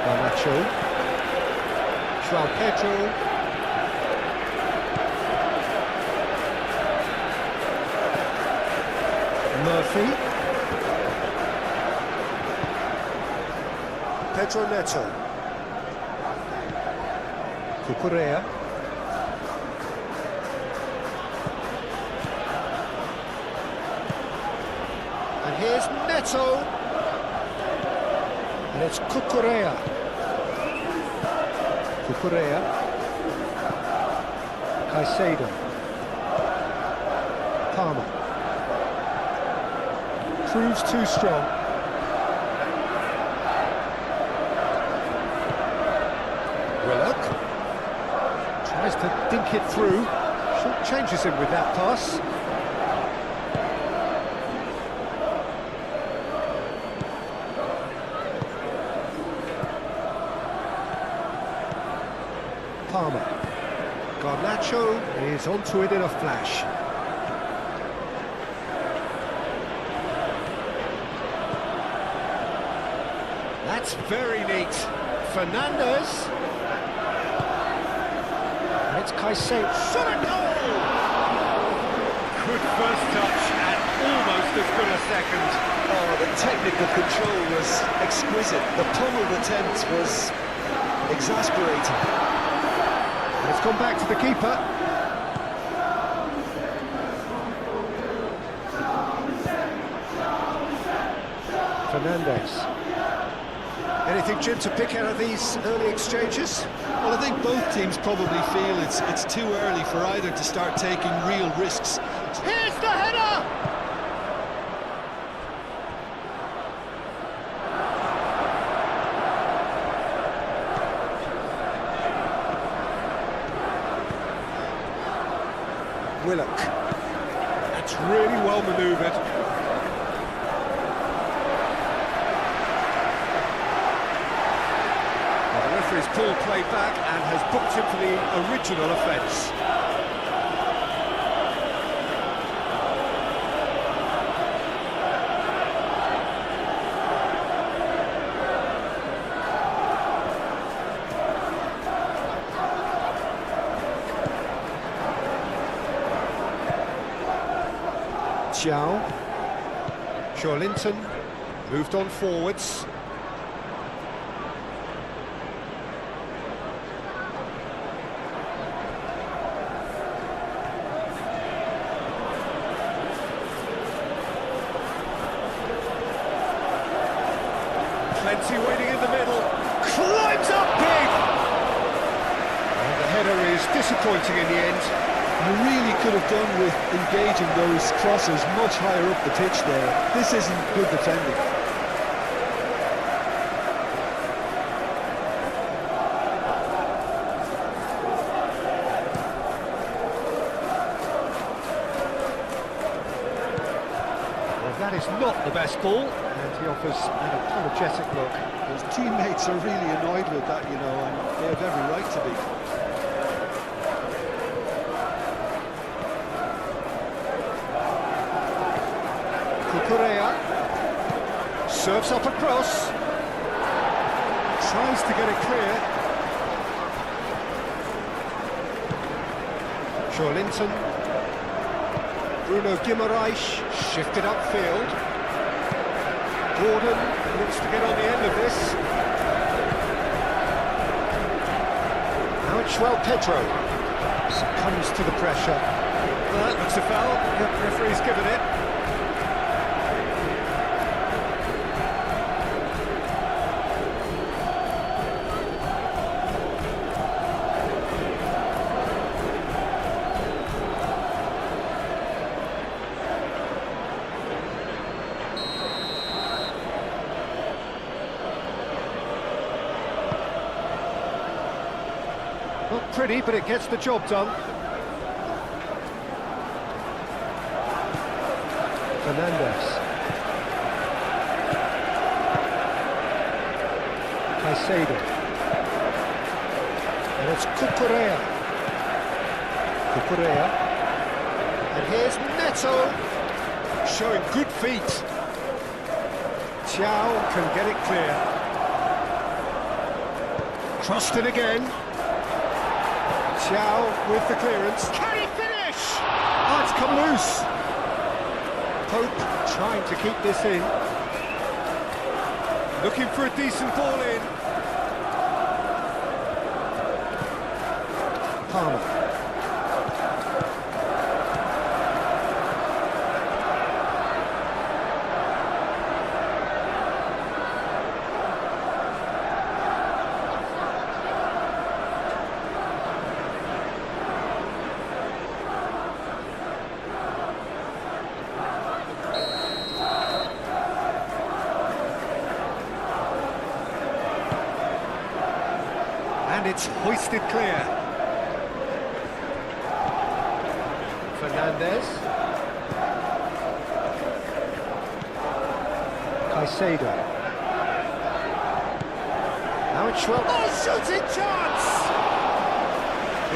Garnacho. João Pedro. Murphy. Pedro Neto. Cucurella. And here's Neto. And it's Cucurella. Cucurella. Caicedo. Palmer. Proves too strong. Willock tries to dink it through. Short changes him with that pass. Palmer. Garnacho is onto it in a flash. That's very neat. Fernandez. And it's Caicedo. Shot a goal! Good first touch and almost as good a second. Oh, the technical control was exquisite. The pummeled attempt was exasperating. And it's gone back to the keeper. Fernandez. Anything, Jim, to pick out of these early exchanges? Well, I think both teams probably feel it's too early for either to start taking real risks. Here's the header! Willock. That's really well manoeuvred. Well, the referee's pulled play back and has booked him for the original offence. Shawlinton moved on forwards. Plenty waiting in the middle. Climbs up big! And the header is disappointing in the end. You really could have done with engaging those crosses much higher up the pitch there. This isn't good defending. Well, that is not the best ball, and he offers an apologetic look. His teammates are really annoyed with that, you know, and they have every right to be. Kukurea serves up across, tries to get it clear. Shawlinton, Bruno Guimaraes shifted upfield. Gordon looks to get on the end of this. Now it's João Pedro, succumbs to the pressure. Well, that looks a foul, the referee's given it. Not pretty, but it gets the job done. Fernandez. Caicedo. And it's Kukurea. Kukurea. And here's Neto, showing good feet. Thiaw can get it clear. Crossed in again. Thiaw with the clearance. Can he finish? Oh, it's come loose. Pope trying to keep this in. Looking for a decent ball in. Palmer. And it's hoisted clear. Fernandez. Caicedo. Now it's Schwell. Oh, shooting chance!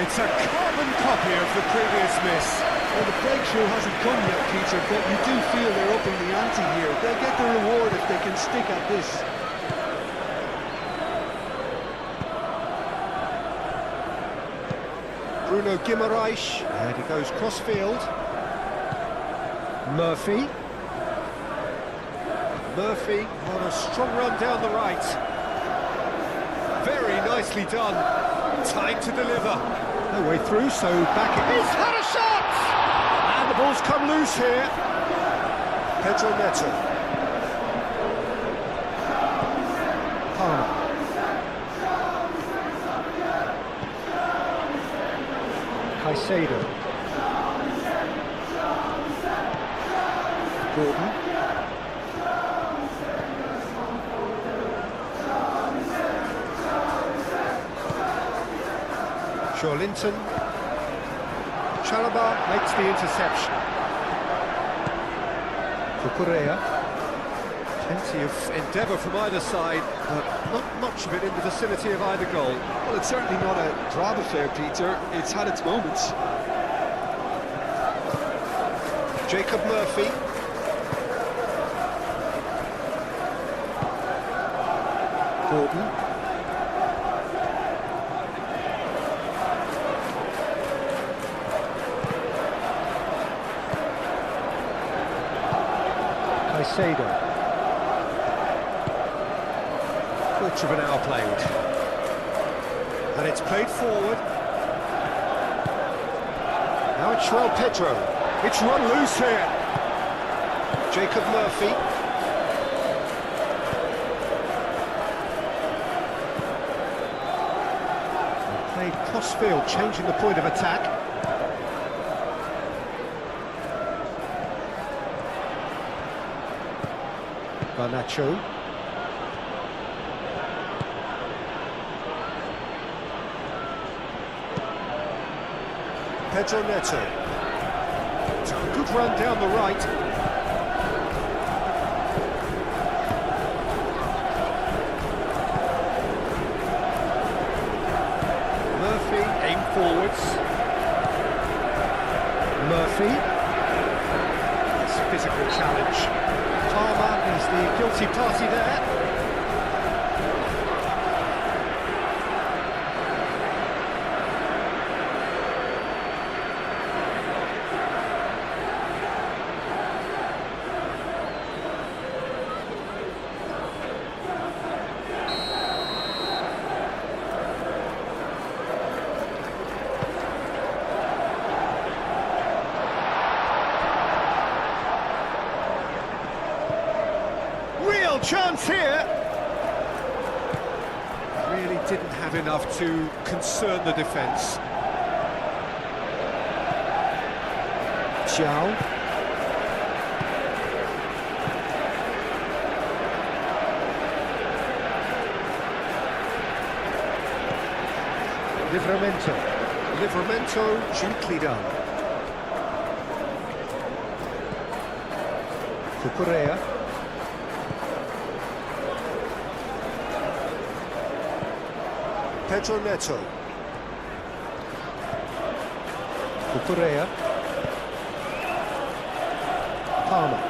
It's a carbon copy of the previous miss. Well, the breakthrough hasn't come yet, Peter, but you do feel they're up in the ante here. They'll get the reward if they can stick at this. Bruno Guimaraes, and he goes cross-field. Murphy. Murphy on a strong run down the right. Very nicely done. Time to deliver. No way through, so back it is. Had a shot! And the ball's come loose here. Pedro Neto. Palmer. Caicedo. Gordon. Linton. Chalobah makes the interception. Cucurella. Plenty of endeavour from either side, but not much of it in the vicinity of either goal. Well, it's certainly not a drab affair, Peter. It's had its moments. Jacob Murphy. Gordon. Caicedo. Quarter of an hour played. And it's played forward. Now it's João Pedro. It's run loose here. Jacob Murphy. Played cross-field, changing the point of attack. Garnacho. Pedro Neto. Took a good run down the right. Murphy, aim forwards. Murphy. It's a physical challenge. Palmer is the guilty party there. Chance here. Really didn't have enough to concern the defence. Xiao. Livramento gently done. Cucurella. Pedro Neto. Cucurella. Palmer.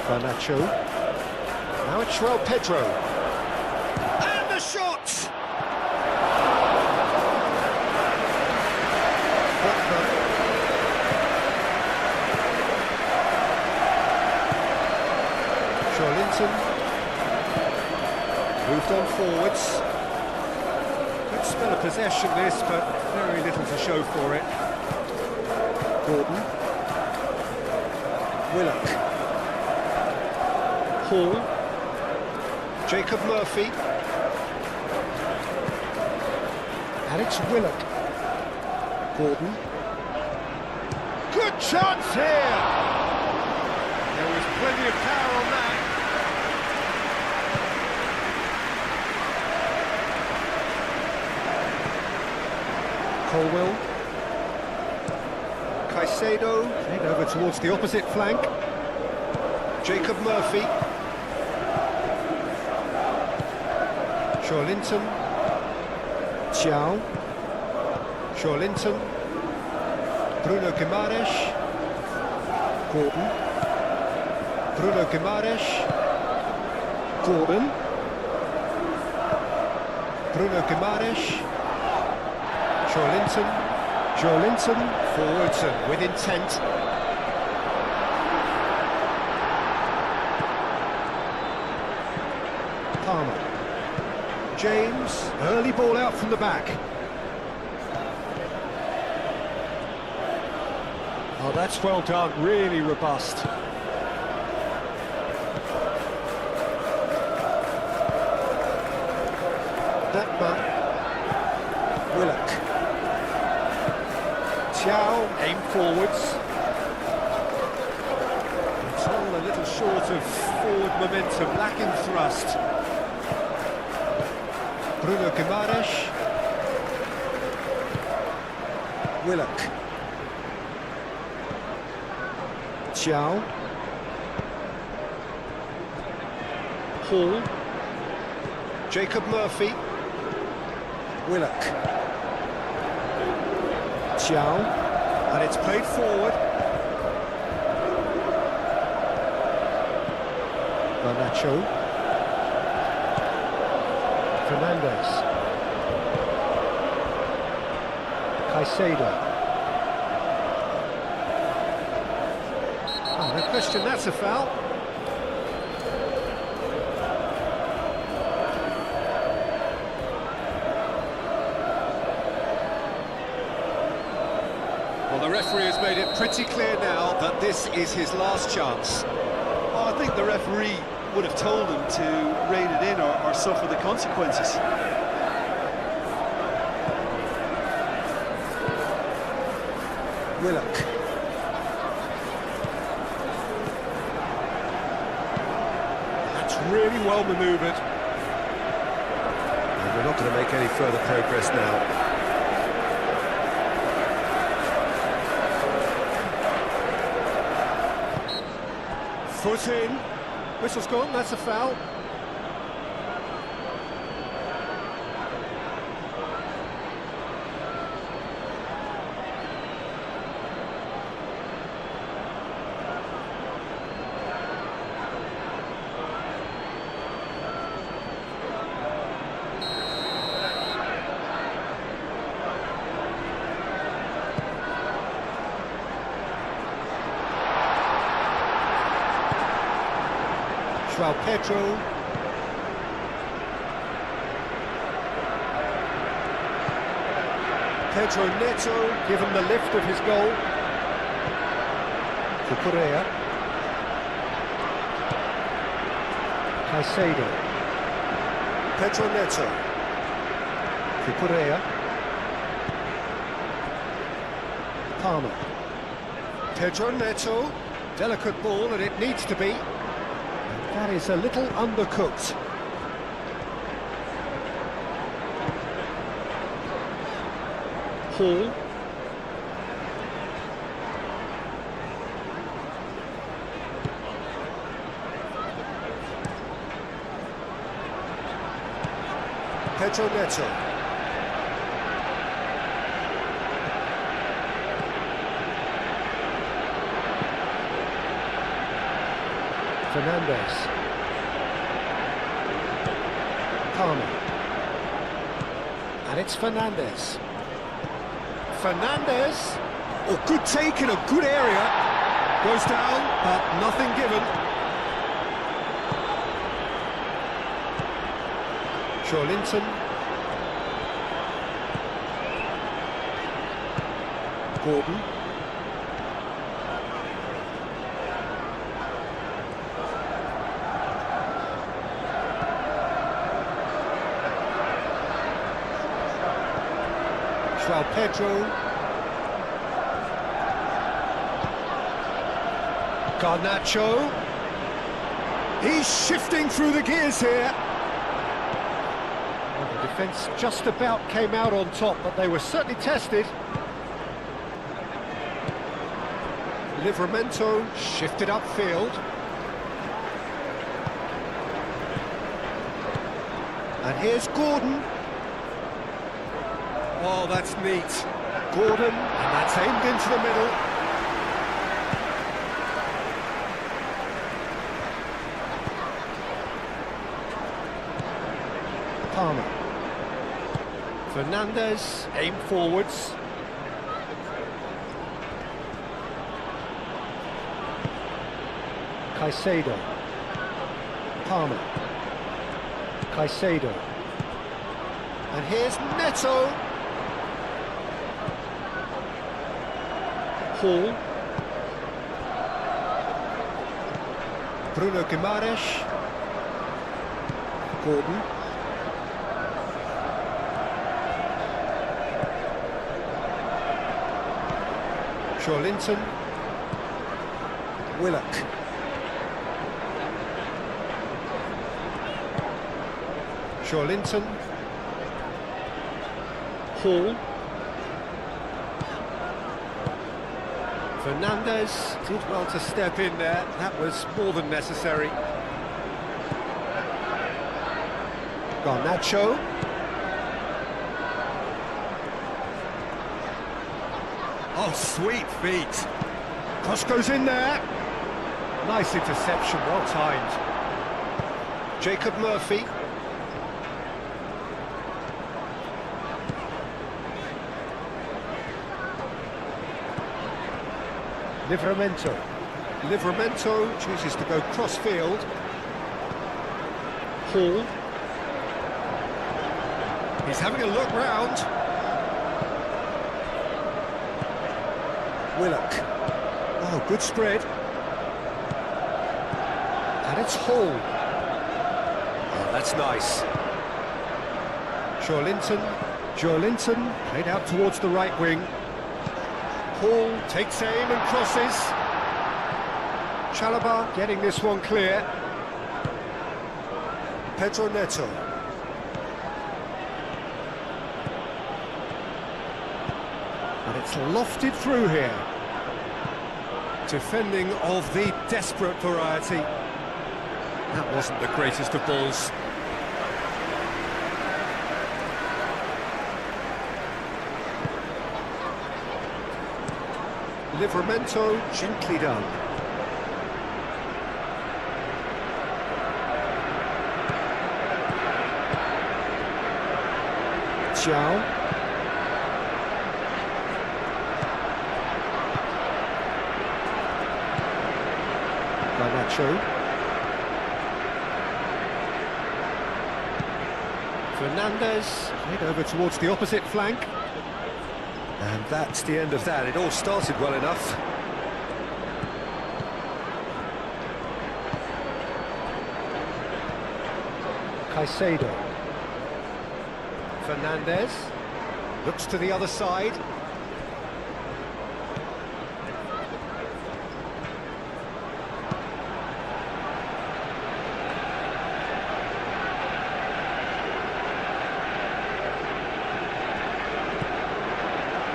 Garnacho. Now it's João Pedro. And the shot! Linton. Moved on forwards. Good spell of possession this, but very little to show for it. Gordon. Willock. Hall. Jacob Murphy. And it's Willock. Gordon. Good chance here! There was plenty of power on that. Colwell. Caicedo, played over towards the opposite flank. Jacob Murphy. Linton. Xiao. Linton. Bruno Guimaraes. Gordon. Bruno Guimaraes. Gordon. Bruno Guimaraes. Linton, forwards and with intent. Palmer. James, early ball out from the back. Oh, that's well done, really robust. That man. Willock. Thiaw, aim forwards. Control a little short of forward momentum, lacking thrust. Bruno Guimaraes. Willock. Thiaw. Hall. Jacob Murphy. Willock. Thiaw. And it's played forward. Garnacho. Fernandez. Caicedo. Oh, no question, that's a foul. Well, the referee has made it pretty clear now that this is his last chance. Oh, I think the referee would have told him to rein it in or suffer the consequences. Willock. That's really well manoeuvred. And we're not going to make any further progress now. Foot in. Whistle's gone, that's a foul. Pedro. Pedro Neto given the lift of his goal. For Correa. Caicedo. Pedro Neto. For Correa. Palmer. Pedro Neto. Delicate ball, and it needs to be. That is a little undercooked. Hall. Pedro Neto. Fernandez. Palmer. And it's Fernandez. Fernandez. Oh, good take in a good area. Goes down, but nothing given. Linton. Gordon. Pedro. Garnacho. He's shifting through the gears here. Well, the defence just about came out on top, but they were certainly tested. Livramento shifted upfield. And here's Gordon. Oh, that's neat. Gordon, and that's aimed into the middle. Palmer. Fernandez, aim forwards. Caicedo. Palmer. Caicedo. And here's Neto. Hall. Bruno Guimaraes. Gordon. Linton. Willock. Linton. Hall. Fernandez did well to step in there. That was more than necessary. Garnacho. Oh, sweet feet. Cross goes in there. Nice interception, well timed. Jacob Murphy. Livramento chooses to go cross-field. Hall. He's having a look round. Willock. Oh, good spread. And it's Hall. Oh, that's nice. Linton played out towards the right wing. Hall takes aim and crosses. Chalobah getting this one clear. Pedro Neto. And it's lofted through here. Defending of the desperate variety. That wasn't the greatest of balls. Livramento, gently done. Xiao. Garnacho. Fernandez, played over towards the opposite flank. And that's the end of that. It all started well enough. Caicedo. Fernandez looks to the other side.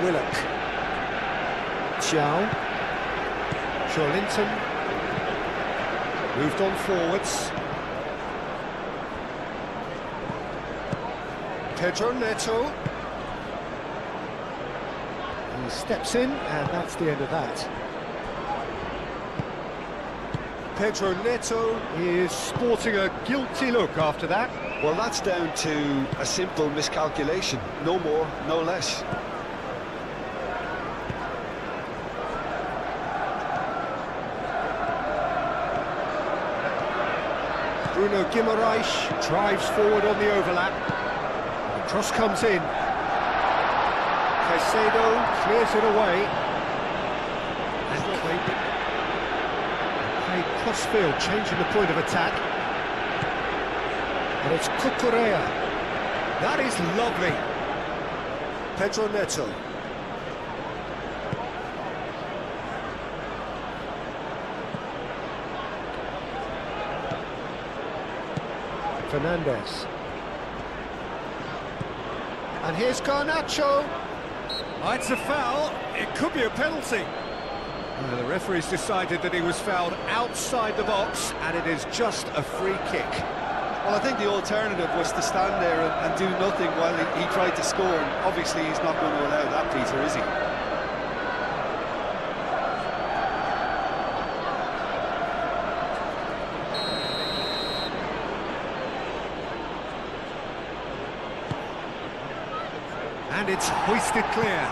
Willock. Xiao. Linton. Moved on forwards. Pedro Neto. He steps in, and that's the end of that. Pedro Neto is sporting a guilty look after that. Well, that's down to a simple miscalculation. No more, no less. Bruno Guimaraes drives forward on the overlap. The cross comes in. Caicedo clears it away. And played cross-field, changing the point of attack. And it's Cucurella. That is lovely. Pedro Neto. Fernandez. And here's Garnacho. Oh, it's a foul. It could be a penalty. The referee's decided that he was fouled outside the box, and it is just a free kick. Well, I think the alternative was to stand there and do nothing while he tried to score. And obviously, he's not going to allow that, Peter, is he? And it's hoisted clear.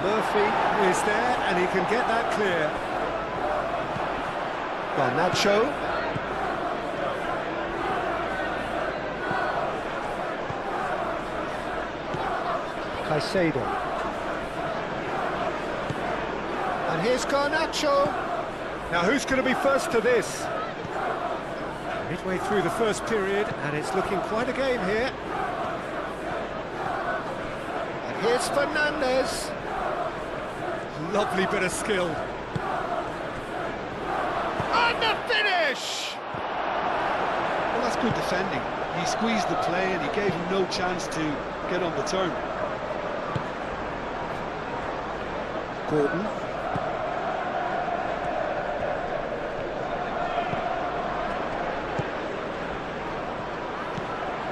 Murphy is there, and he can get that clear. Garnacho. Caicedo. And here's Garnacho. Now who's going to be first to this? Midway through the first period, and it's looking quite a game here. And here's Fernandez. Lovely bit of skill. And the finish! Well, that's good defending. He squeezed the play and he gave him no chance to get on the turn. Gordon.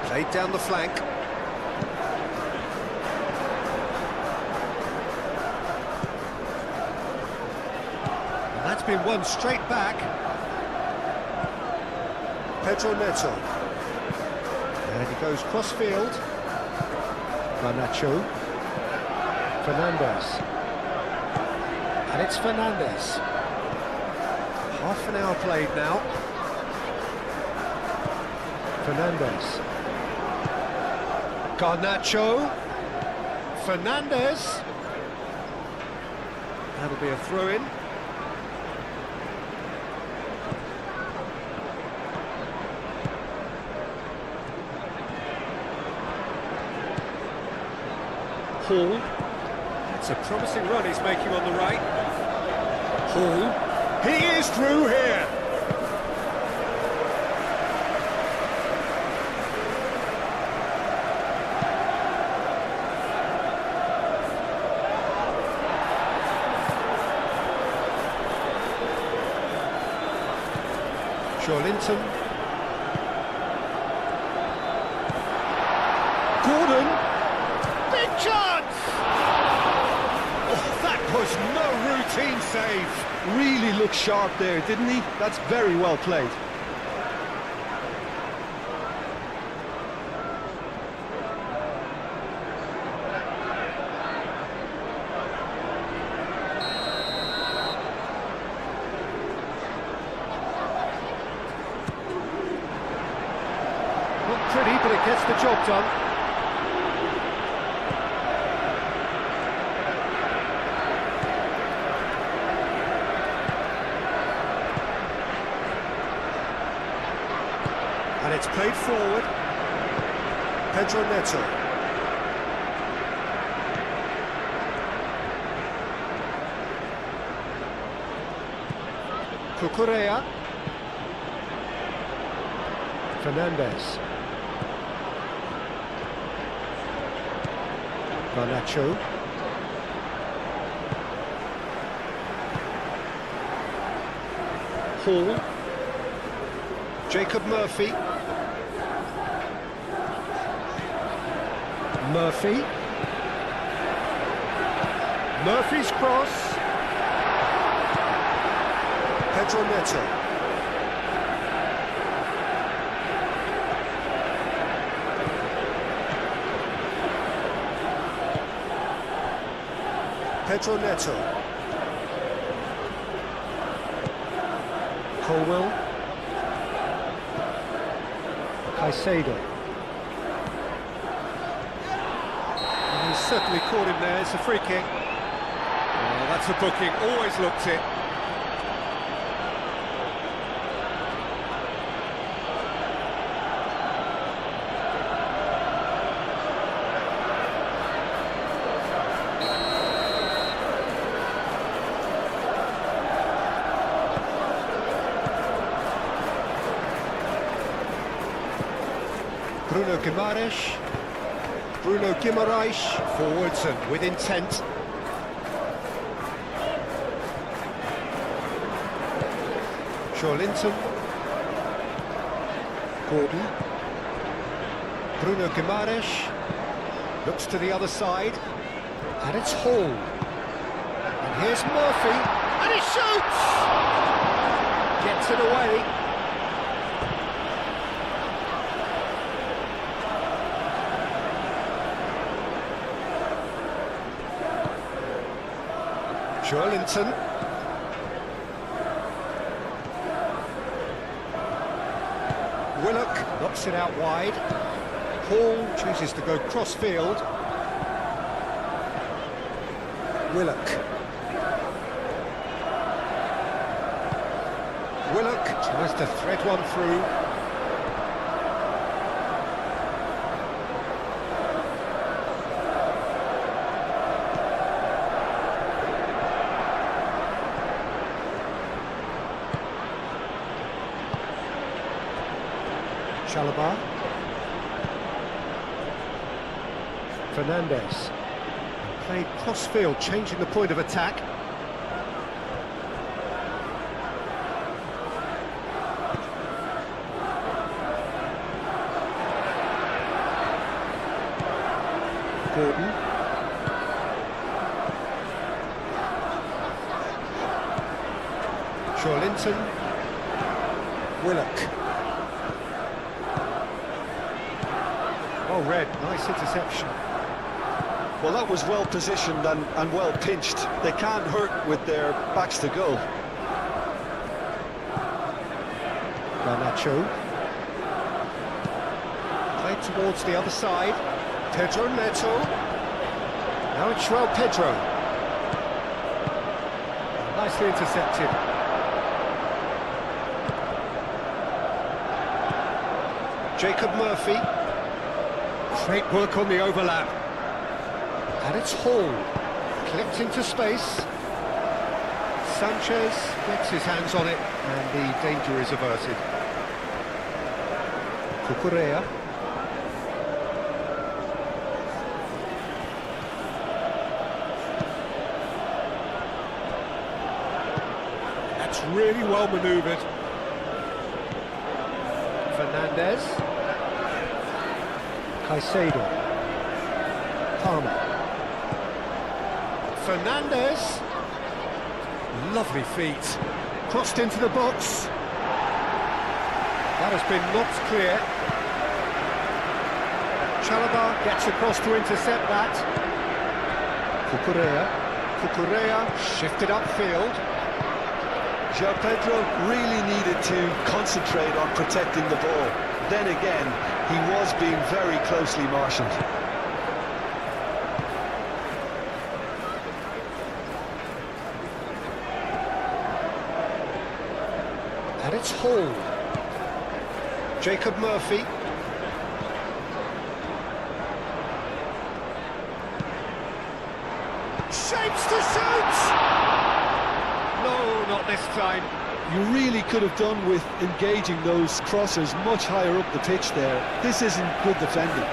Played down the flank. And that's been won straight back. Pedro Neto. And he goes cross-field. Garnacho. Fernandez. And it's Fernandez. Half an hour played now. Fernandez. Garnacho. Fernandez. That'll be a throw-in. Hall. It's a promising run he's making on the right. Hall. He is through here. Linton. Gordon. Big chance! Oh, that was no routine save. Really looked sharp there, didn't he? That's very well played. Not pretty, but it gets the job done. And it's played forward. Pedro Neto. Cucurella. Fernandez. Garnacho. Hall. Jacob Murphy. Murphy. Murphy's cross. Pedro Neto. Pedro Neto. Colwell. Caicedo. And he's certainly caught him there. It's a free kick. Oh, that's a booking. Always looked it. Bruno Guimaraes. Bruno Guimaraes forwards and with intent. Linton. Gordon. Bruno Guimaraes looks to the other side, and it's Hall. And here's Murphy, and he shoots! Gets it away. Linton. Willock knocks it out wide. Hall chooses to go cross-field. Willock. Willock tries to thread one through. Chalobah. Fernandez. Played cross-field, changing the point of attack. Gordon. Linton. Willock. Well read, nice interception. Well, that was well positioned and well pinched. They can't hurt with their backs to goal. Garnacho. Played towards the other side. Pedro Neto. Now it's João Pedro. Nicely intercepted. Jacob Murphy. Great work on the overlap. And it's Hall. Clipped into space. Sanchez gets his hands on it, and the danger is averted. Cucurella. That's really well manoeuvred. Fernandez. Caicedo. Palmer. Fernandez. Lovely feet. Crossed into the box. That has been knocked clear. Chalobah gets across to intercept that. Cucurella shifted upfield. João Pedro really needed to concentrate on protecting the ball. Then again, he was being very closely marshalled. And it's Hall. Jacob Murphy. Shapes to shoot! No, not this time. You really could have done with engaging those crossers much higher up the pitch there. This isn't good defending.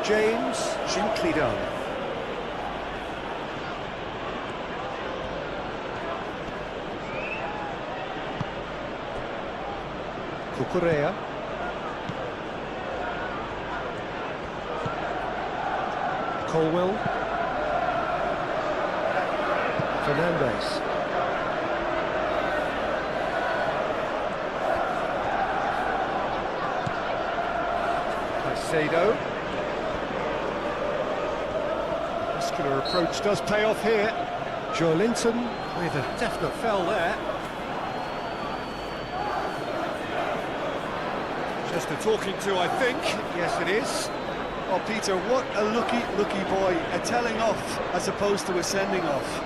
James, gently done. Cucurella. Colwell. Fernandez. Caicedo. Muscular approach does pay off here. Linton with a definite foul there. Just a talking to, I think. Yes, it is. Oh, Peter, what a lucky boy. A telling off as opposed to a sending off.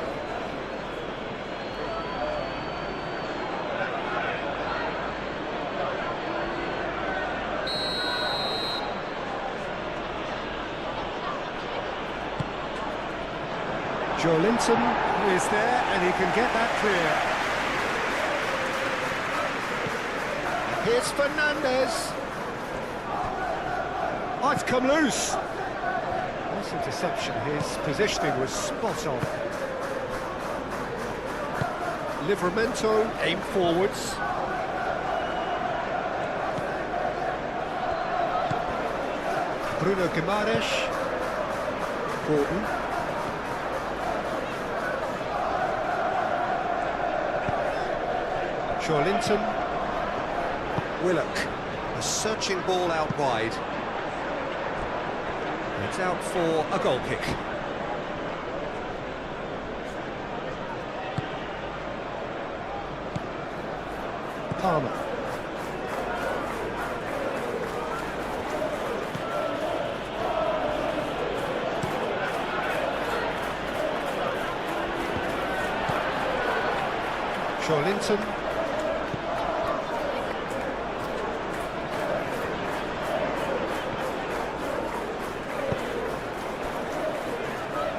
Linton is there, and he can get that clear. Here's Fernandez. Oh, it's come loose. Nice interception. His positioning was spot on. Livramento aimed forwards. Bruno Guimaraes. Gordon. Linton. Willock. A searching ball out wide. It's out for a goal kick. Palmer. Joelinton.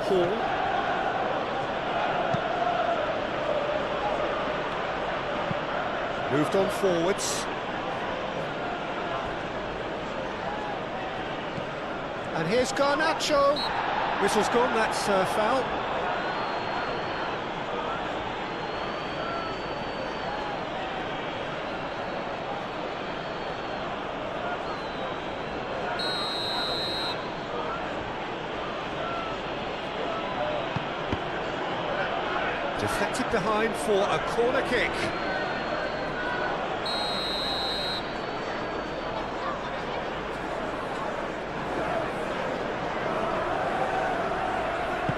Hall. Moved on forwards. And here's Garnacho. Whistle's gone, that's foul. Deflected behind for a corner kick.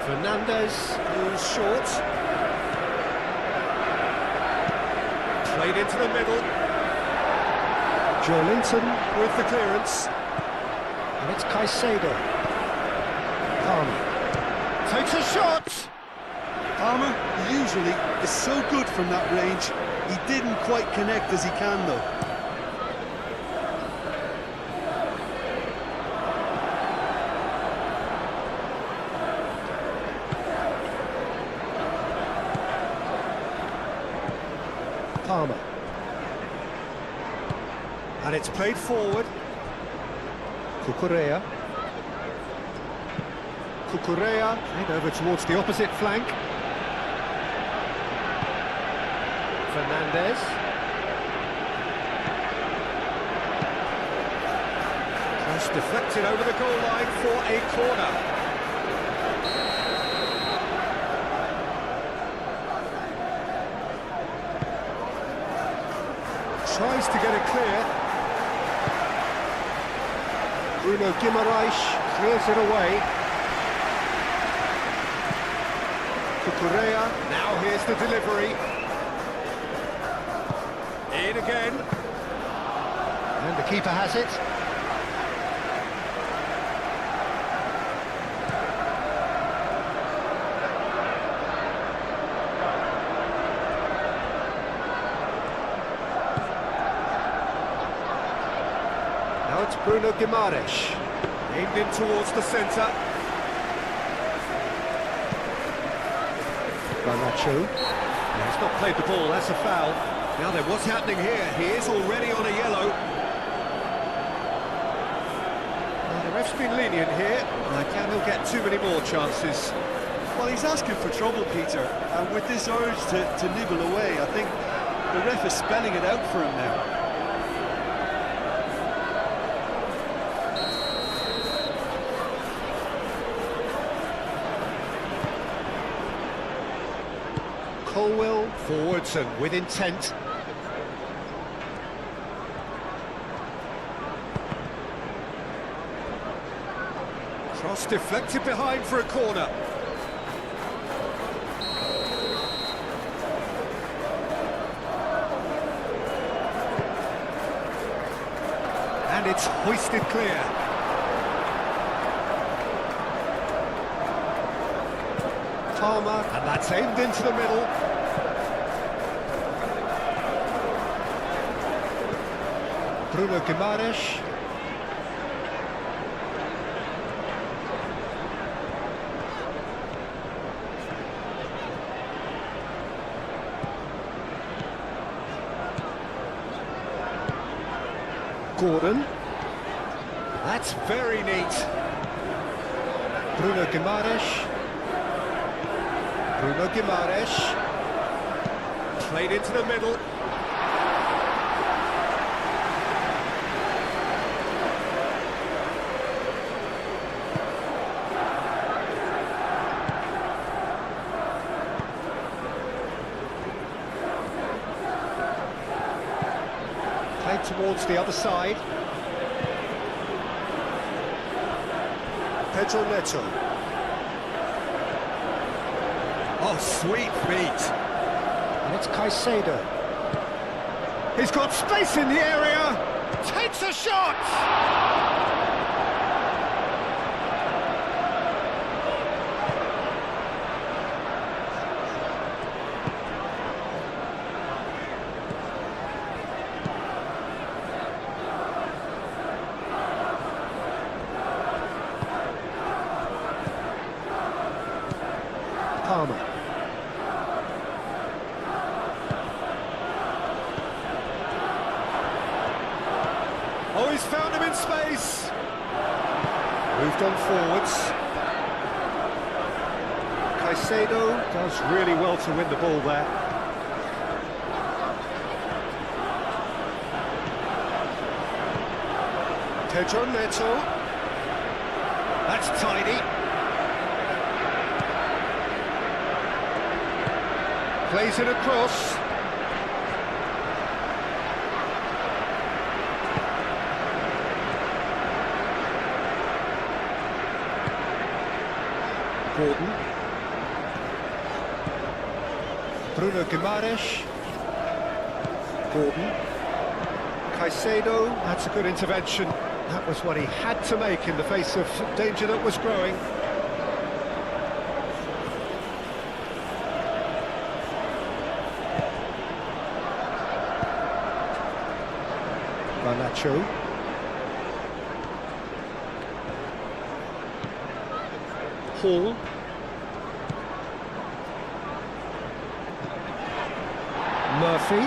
Fernandez moves short. Played into the middle. Joelinton with the clearance. And it's Caicedo. Palmer takes a shot. Palmer usually is so good from that range. He didn't quite connect as he can though. Palmer. And it's played forward. Cucurella. Cucurella played over towards the opposite flank. Fernandez. Cross deflected over the goal line for a corner. Tries to get it clear. Bruno Guimaraes clears it away. Cucurella, now here's the delivery. In again. And the keeper has it. Now it's Bruno Guimaraes. Aimed in towards the centre. Garnacho. He's not played the ball, that's a foul. Now then, what's happening here? He is already on a yellow. Well, the ref's been lenient here. I doubt he'll get too many more chances. Well, he's asking for trouble, Peter, and with this urge to nibble away, I think the ref is spelling it out for him now. Colwell forwards and with intent. Cross deflected behind for a corner. And it's hoisted clear. Palmer, and that's aimed into the middle. Bruno Guimaraes. Gordon. That's very neat. Bruno Guimaraes. Bruno Guimaraes. Played into the middle. Played towards the other side. Pedro Neto. Oh, sweet feet. And it's Caicedo. He's got space in the area. Takes a shot. Palmer. Oh, he's found him in space. Moved on forwards. Caicedo does really well to win the ball there. Pedro Neto. That's tidy. Plays it across. Gordon. Bruno Guimaraes. Gordon. Caicedo, that's a good intervention. That was what he had to make in the face of danger that was growing. Garnacho. Hall. Murphy.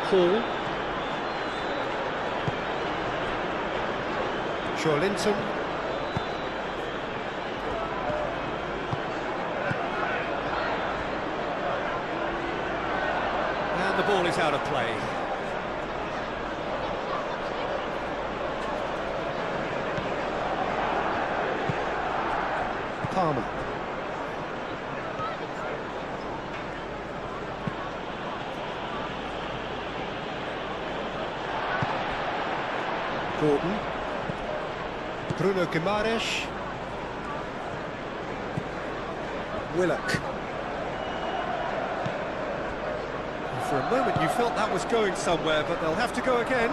Hall. Linton. And the ball is out of play. Palmer. Gordon. Bruno Guimaraes. Willock. For a moment you felt that was going somewhere, but they'll have to go again.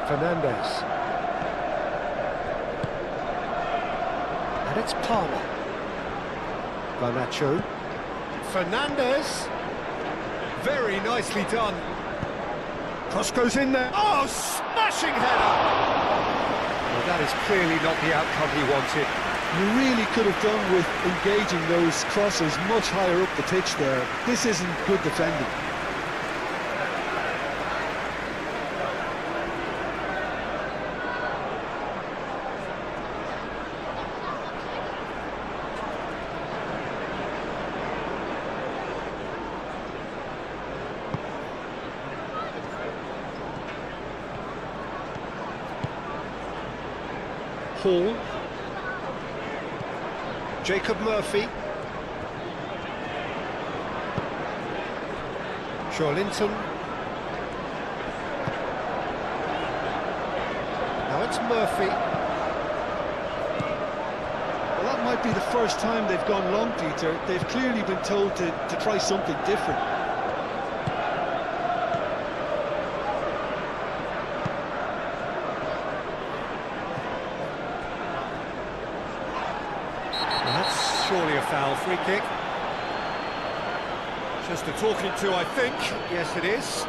Fernandez. And it's Palmer. Garnacho. Fernandez. Very nicely done. Cross goes in there. Oh, smashing header! Well, that is clearly not the outcome he wanted. You really could have done with engaging those crosses much higher up the pitch there. This isn't good defending. Hall. Jacob Murphy. Linton. Now it's Murphy. Well, that might be the first time they've gone long, Peter. They've clearly been told to try something different. Surely a foul. Free kick. Just a talking to, I think. Yes, it is.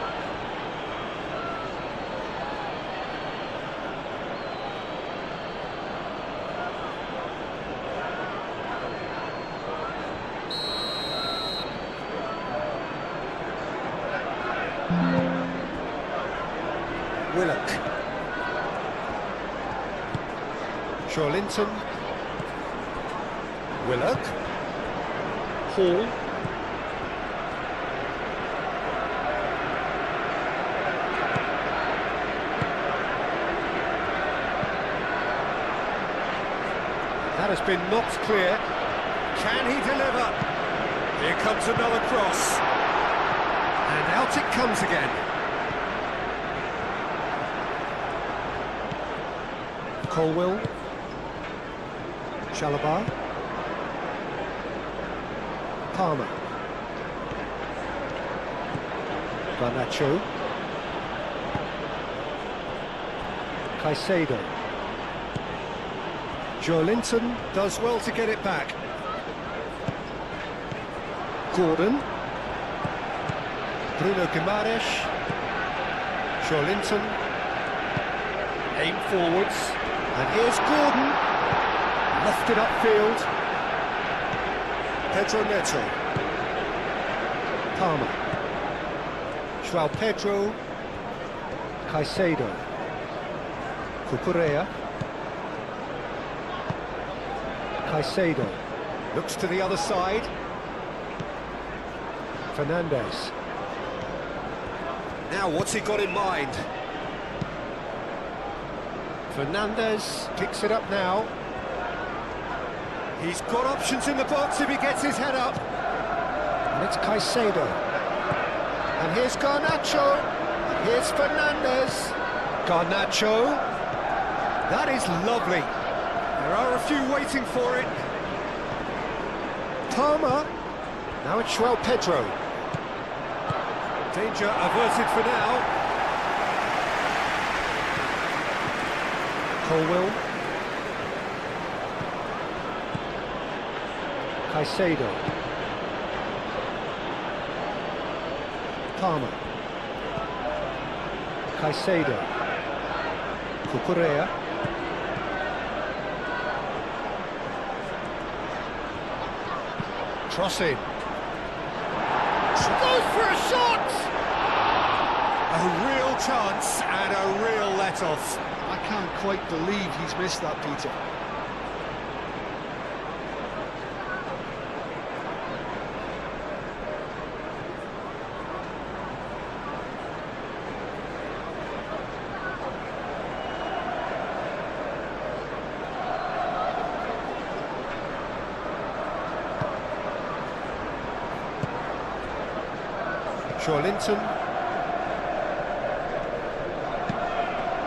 Willock. Linton. Willock. Hall. That has been knocked clear. Can he deliver? Here comes another cross. And out it comes again. Colwell. Chalobah. Palmer. Garnacho. Caicedo. Linton does well to get it back. Gordon. Bruno Guimaraes. Linton. Aim forwards. And here's Gordon. Lofted upfield. Pedro Neto. Palmer. João Pedro. Caicedo. Cucurella. Caicedo. Looks to the other side. Fernandes. Now what's he got in mind? Fernandes picks it up now. He's got options in the box if he gets his head up. And it's Caicedo. And here's Garnacho. And here's Fernandes. Garnacho. That is lovely. There are a few waiting for it. Palmer. Now it's João Pedro. Danger averted for now. Colwell. Caicedo. Palmer. Caicedo. Cucurella. Crossing. She goes for a shot! A real chance and a real let-off. I can't quite believe he's missed that, Peter. Linton.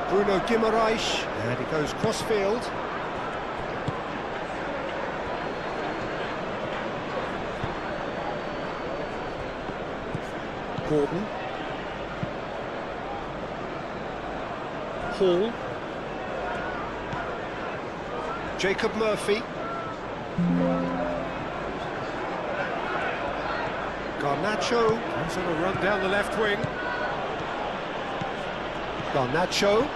Bruno Guimaraes, and he goes crossfield. Gordon. Hall. Jacob Murphy. Garnacho goes on a run down the left wing. Garnacho.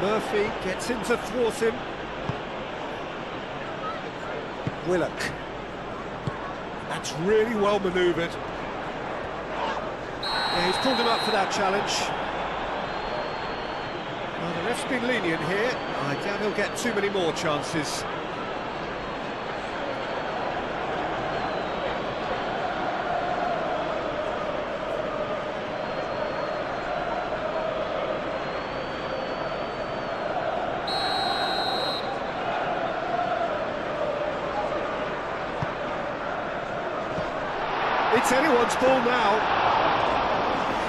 Murphy gets in to thwart him. Willock. That's really well manoeuvred. Yeah, he's pulled him up for that challenge. Well, the ref's been lenient here. I doubt he'll get too many more chances. It's anyone's ball now.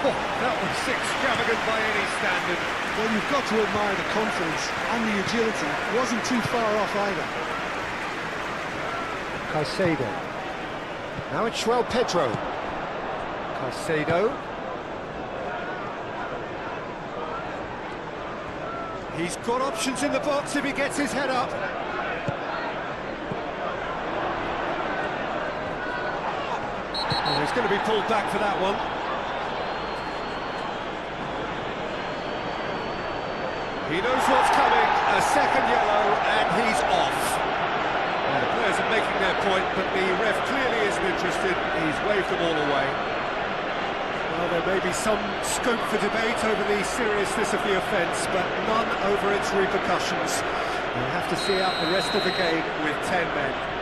Oh, that was extravagant by any standard. Well, you've got to admire the confidence and the agility. Wasn't too far off either. Caicedo. Now it's João Pedro. Caicedo. He's got options in the box if he gets his head up. Oh, he's going to be pulled back for that one. He knows what's coming, a second yellow, and he's off. Well, the players are making their point, but the ref clearly isn't interested. He's waved them all away. Well, there may be some scope for debate over the seriousness of the offence, but none over its repercussions. We'll have to see out the rest of the game with 10 men.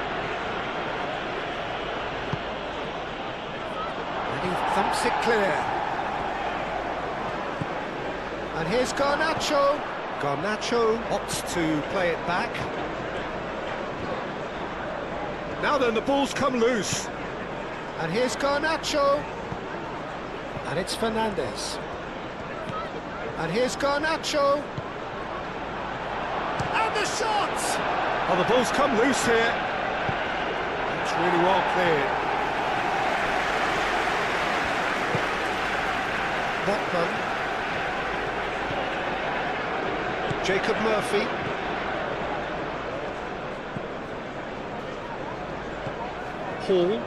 Thumps it clear. And here's Garnacho. Garnacho opts to play it back. Now then, the ball's come loose. And here's Garnacho. And it's Fernandes. And here's Garnacho. And the shot! Oh, the ball's come loose here. It's really well cleared. Botman. Jacob Murphy. Hall.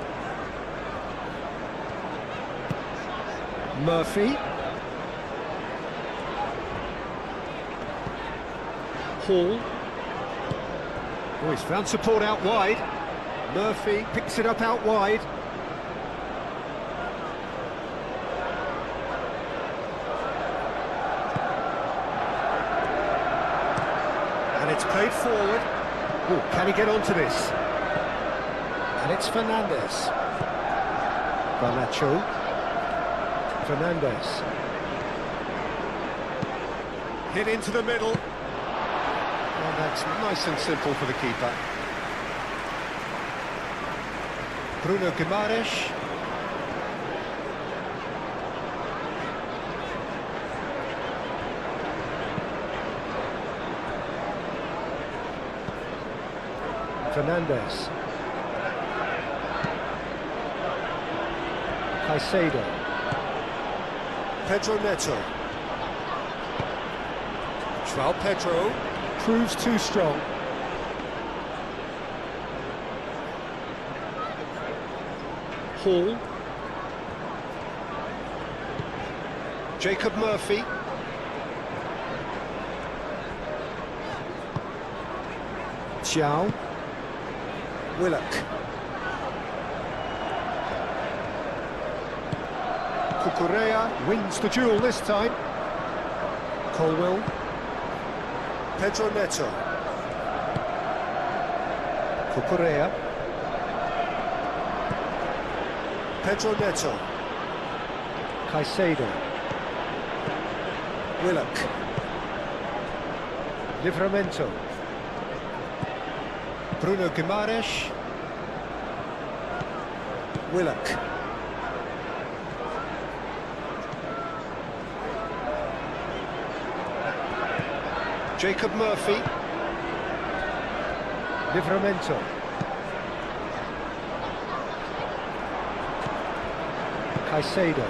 Murphy. Hall. Oh, he's found support out wide. Murphy picks it up out wide. And it's played forward. Oh, can he get onto this? And it's Fernandez. Garnacho. Fernandez. Hit into the middle. And that's nice and simple for the keeper. Bruno Guimaraes. Fernandez. Caicedo. Pedro Neto. João Pedro proves too strong. Hall. Jacob Murphy. Xiao. Willock. Cucurella wins the duel this time. Colwill. Pedro Neto. Cucurella. Pedro Neto. Caicedo. Willock. Livramento. Bruno Guimaraes. Willock. Jacob Murphy. Livramento. Caicedo.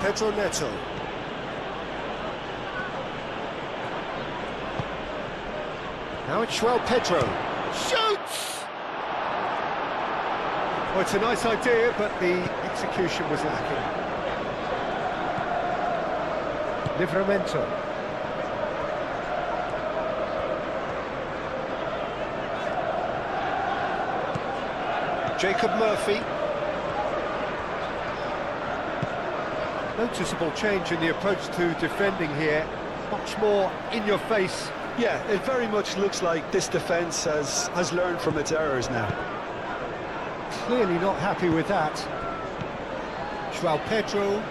Pedro Neto. Now it's João Pedro. Shoots! Well, it's a nice idea, but the execution was lacking. Livramento. Jacob Murphy. Noticeable change in the approach to defending here. Much more in your face. Yeah, it very much looks like this defence has learned from its errors now. Clearly not happy with that. João Pedro.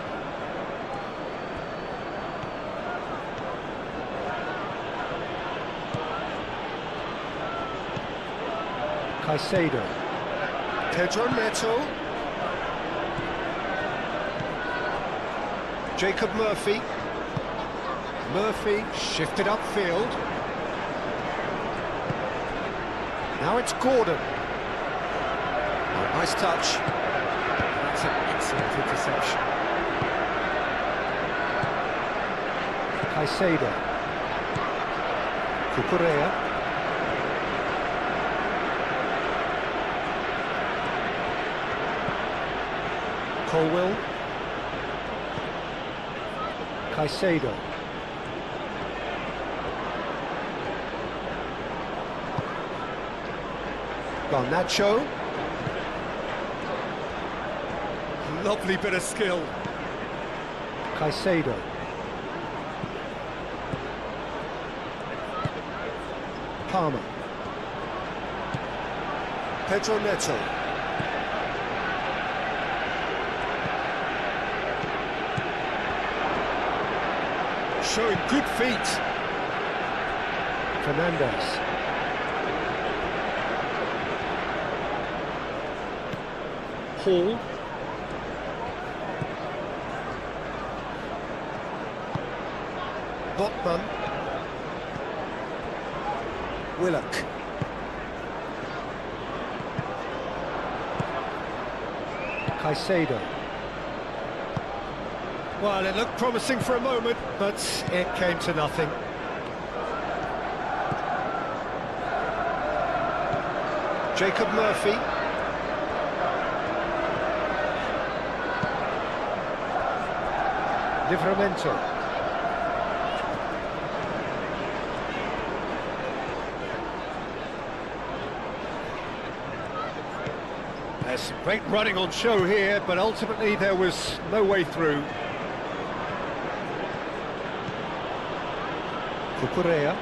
Caicedo. Pedro Neto. Jacob Murphy. Murphy shifted upfield. Now it's Gordon. Oh, nice touch. That's an excellent interception. Caicedo. Cucurella. Colwill. Caicedo. Garnacho. Lovely bit of skill. Caicedo. Palmer. Pedro Neto. Showing good feet. Fernandez. Hall. Botman. Willock. Caicedo. Well, it looked promising for a moment, but it came to nothing. Jacob Murphy. Livramento. There's great running on show here, but ultimately there was no way through. Cucurella.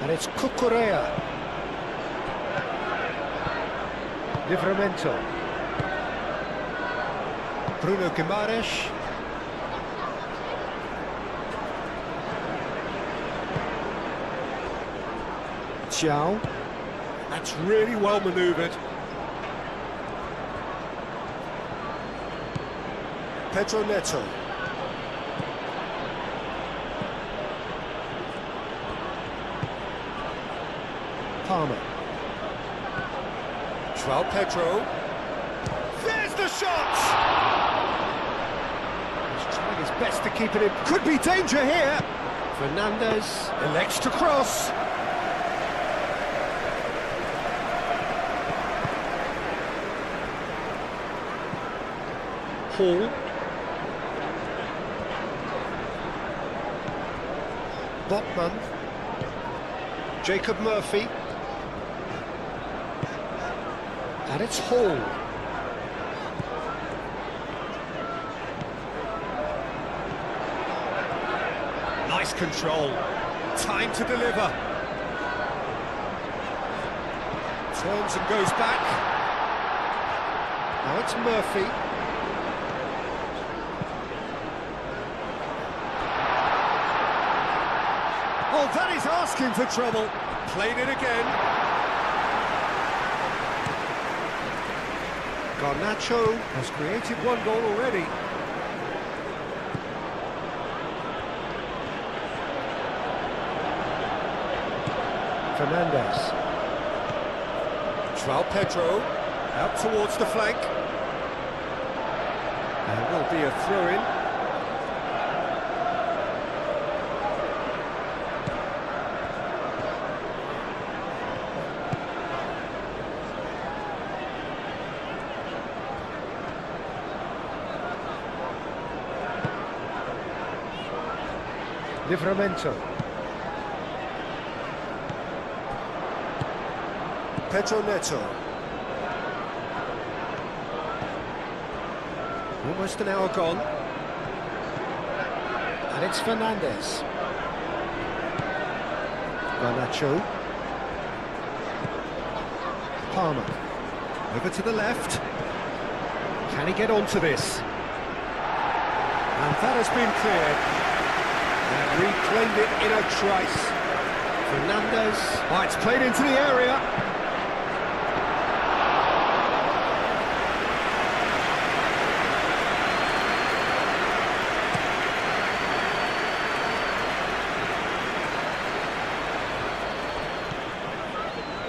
And it's Cucurella. Livramento. Bruno Guimaraes. Xiao. That's really well manoeuvred. Pedro Neto. Palmer. João Pedro. There's the shot! He's trying his best to keep it in. Could be danger here. Fernandez elects to cross. Hall. Botman. Jacob Murphy. And it's Hall. Nice control. Time to deliver. Turns and goes back. Now it's Murphy. Oh, that is asking for trouble. Played it again. Garnacho has created one goal already. Fernandez. João Pedro out towards the flank. There will be a throw-in. Livramento. Pedro Neto. Almost an hour gone. And it's Fernandez. Garnacho. Palmer. Over to the left. Can he get onto this? And that has been cleared. And reclaimed it in a trice. Fernandez. Oh, it's played into the area.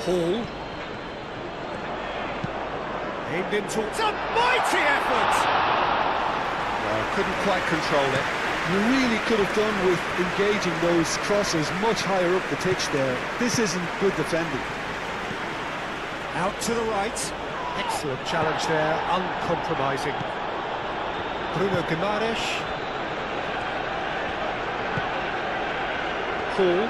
Hall. Aimed into... It's a mighty effort! Oh, couldn't quite control it. You really could have done with engaging those crosses much higher up the pitch there. This isn't good defending. Out to the right. Excellent challenge there, uncompromising. Bruno Guimaraes. Hall.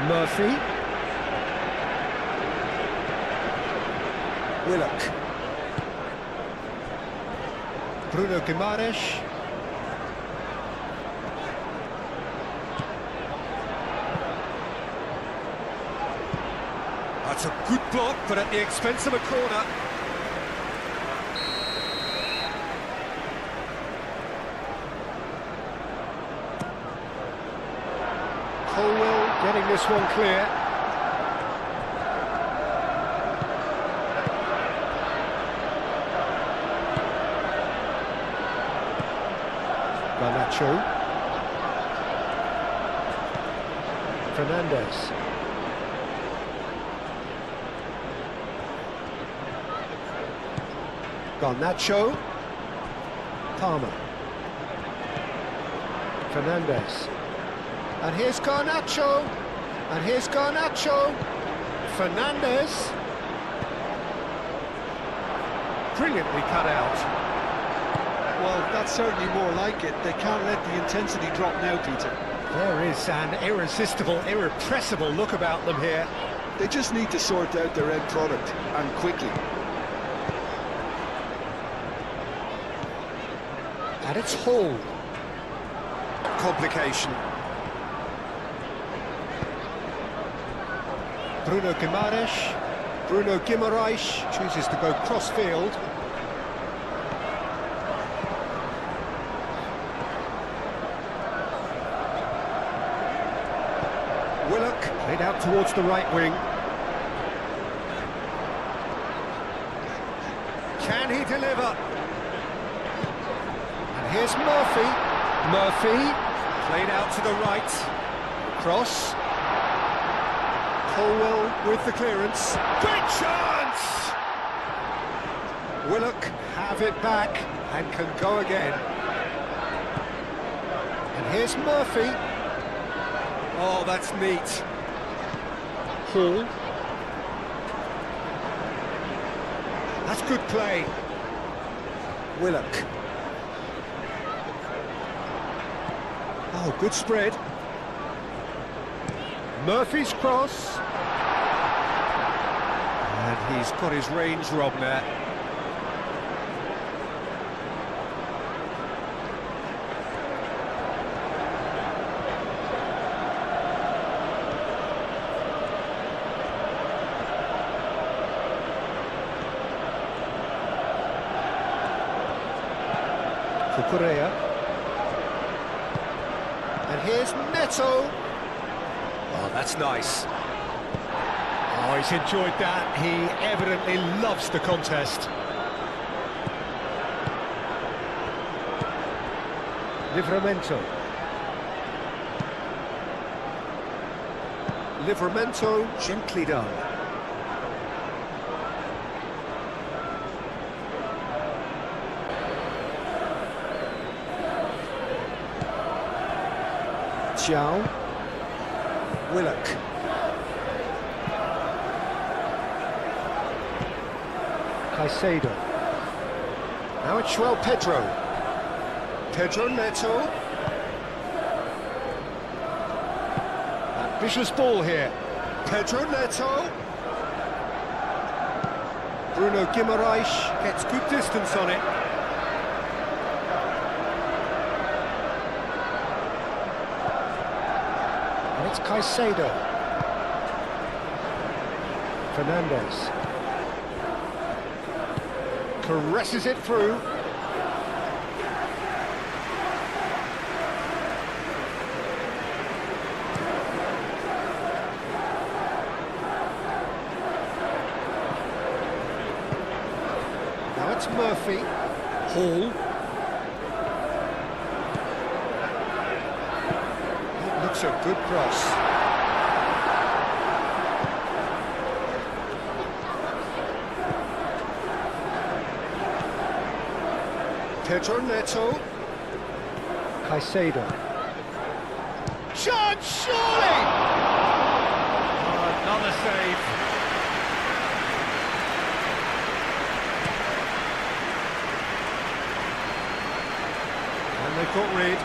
Murphy. Willock. Bruno Guimaraes. That's a good block, but at the expense of a corner. Colwell getting this one clear. Garnacho. Fernandez. Garnacho. Palmer. Fernandez. And here's Garnacho. And here's Garnacho. Fernandez. Brilliantly cut out. Well, that's certainly more like it. They can't let the intensity drop now, Peter. There is an irresistible, irrepressible look about them here. They just need to sort out their end product, and quickly. And it's Hall. Complication. Bruno Guimaraes chooses to go cross-field. Willock played out towards the right wing. Can he deliver? And here's Murphy. Murphy played out to the right. Cross. Colwell with the clearance. Big chance! Willock have it back and can go again. And here's Murphy. Oh, that's neat. Hall. That's good play. Willock. Oh, good spread. Murphy's cross. And he's got his range wrong there. Correa. And here's Neto. Oh, that's nice. Oh, he's enjoyed that. He evidently loves the contest. Livramento, gently done. Xiao. Willock. Caicedo. Now it's João Pedro. Pedro Neto. Ambitious ball here. Pedro Neto. Bruno Guimaraes gets good distance on it. And it's Caicedo. Fernandez. Caresses it through. Now it's Murphy. Hall. That looks a good cross. Pedro Neto. Caicedo. Chance, surely! Oh, another save. And they've got rid.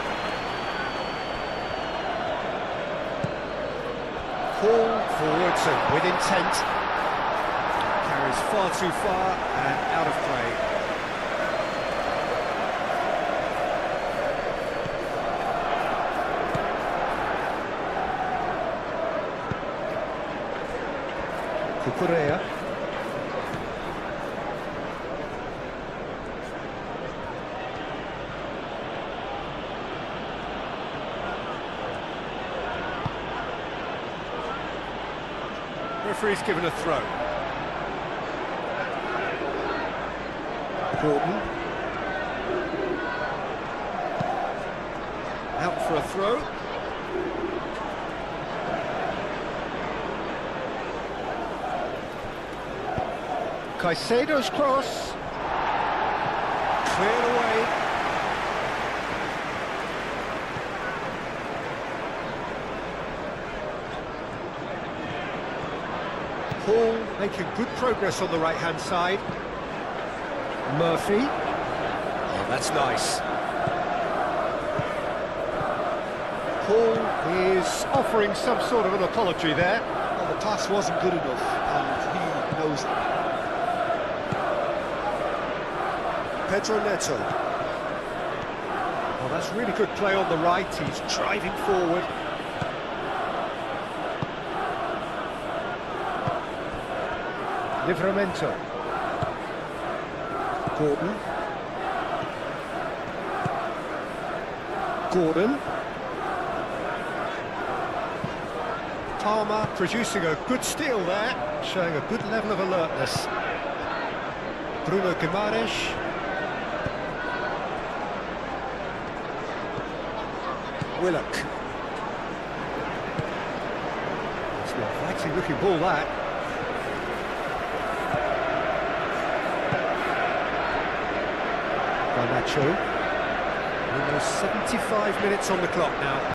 Hall forwards and with intent. Carries far too far and out of play. Correa. Referee's given a throw. Gordon. Out for a throw. Caicedo's cross. Cleared away. Paul making good progress on the right-hand side. Murphy. Oh, that's nice. Paul is offering some sort of an apology there. Well, the pass wasn't good enough, and he knows it. Pedro Neto. Oh, that's really good play on the right. He's driving forward. Livramento. Gordon. Palmer producing a good steal there, showing a good level of alertness. Bruno Guimaraes. Willock. It's an inviting looking ball, that. Garnacho. Almost 75 minutes on the clock now.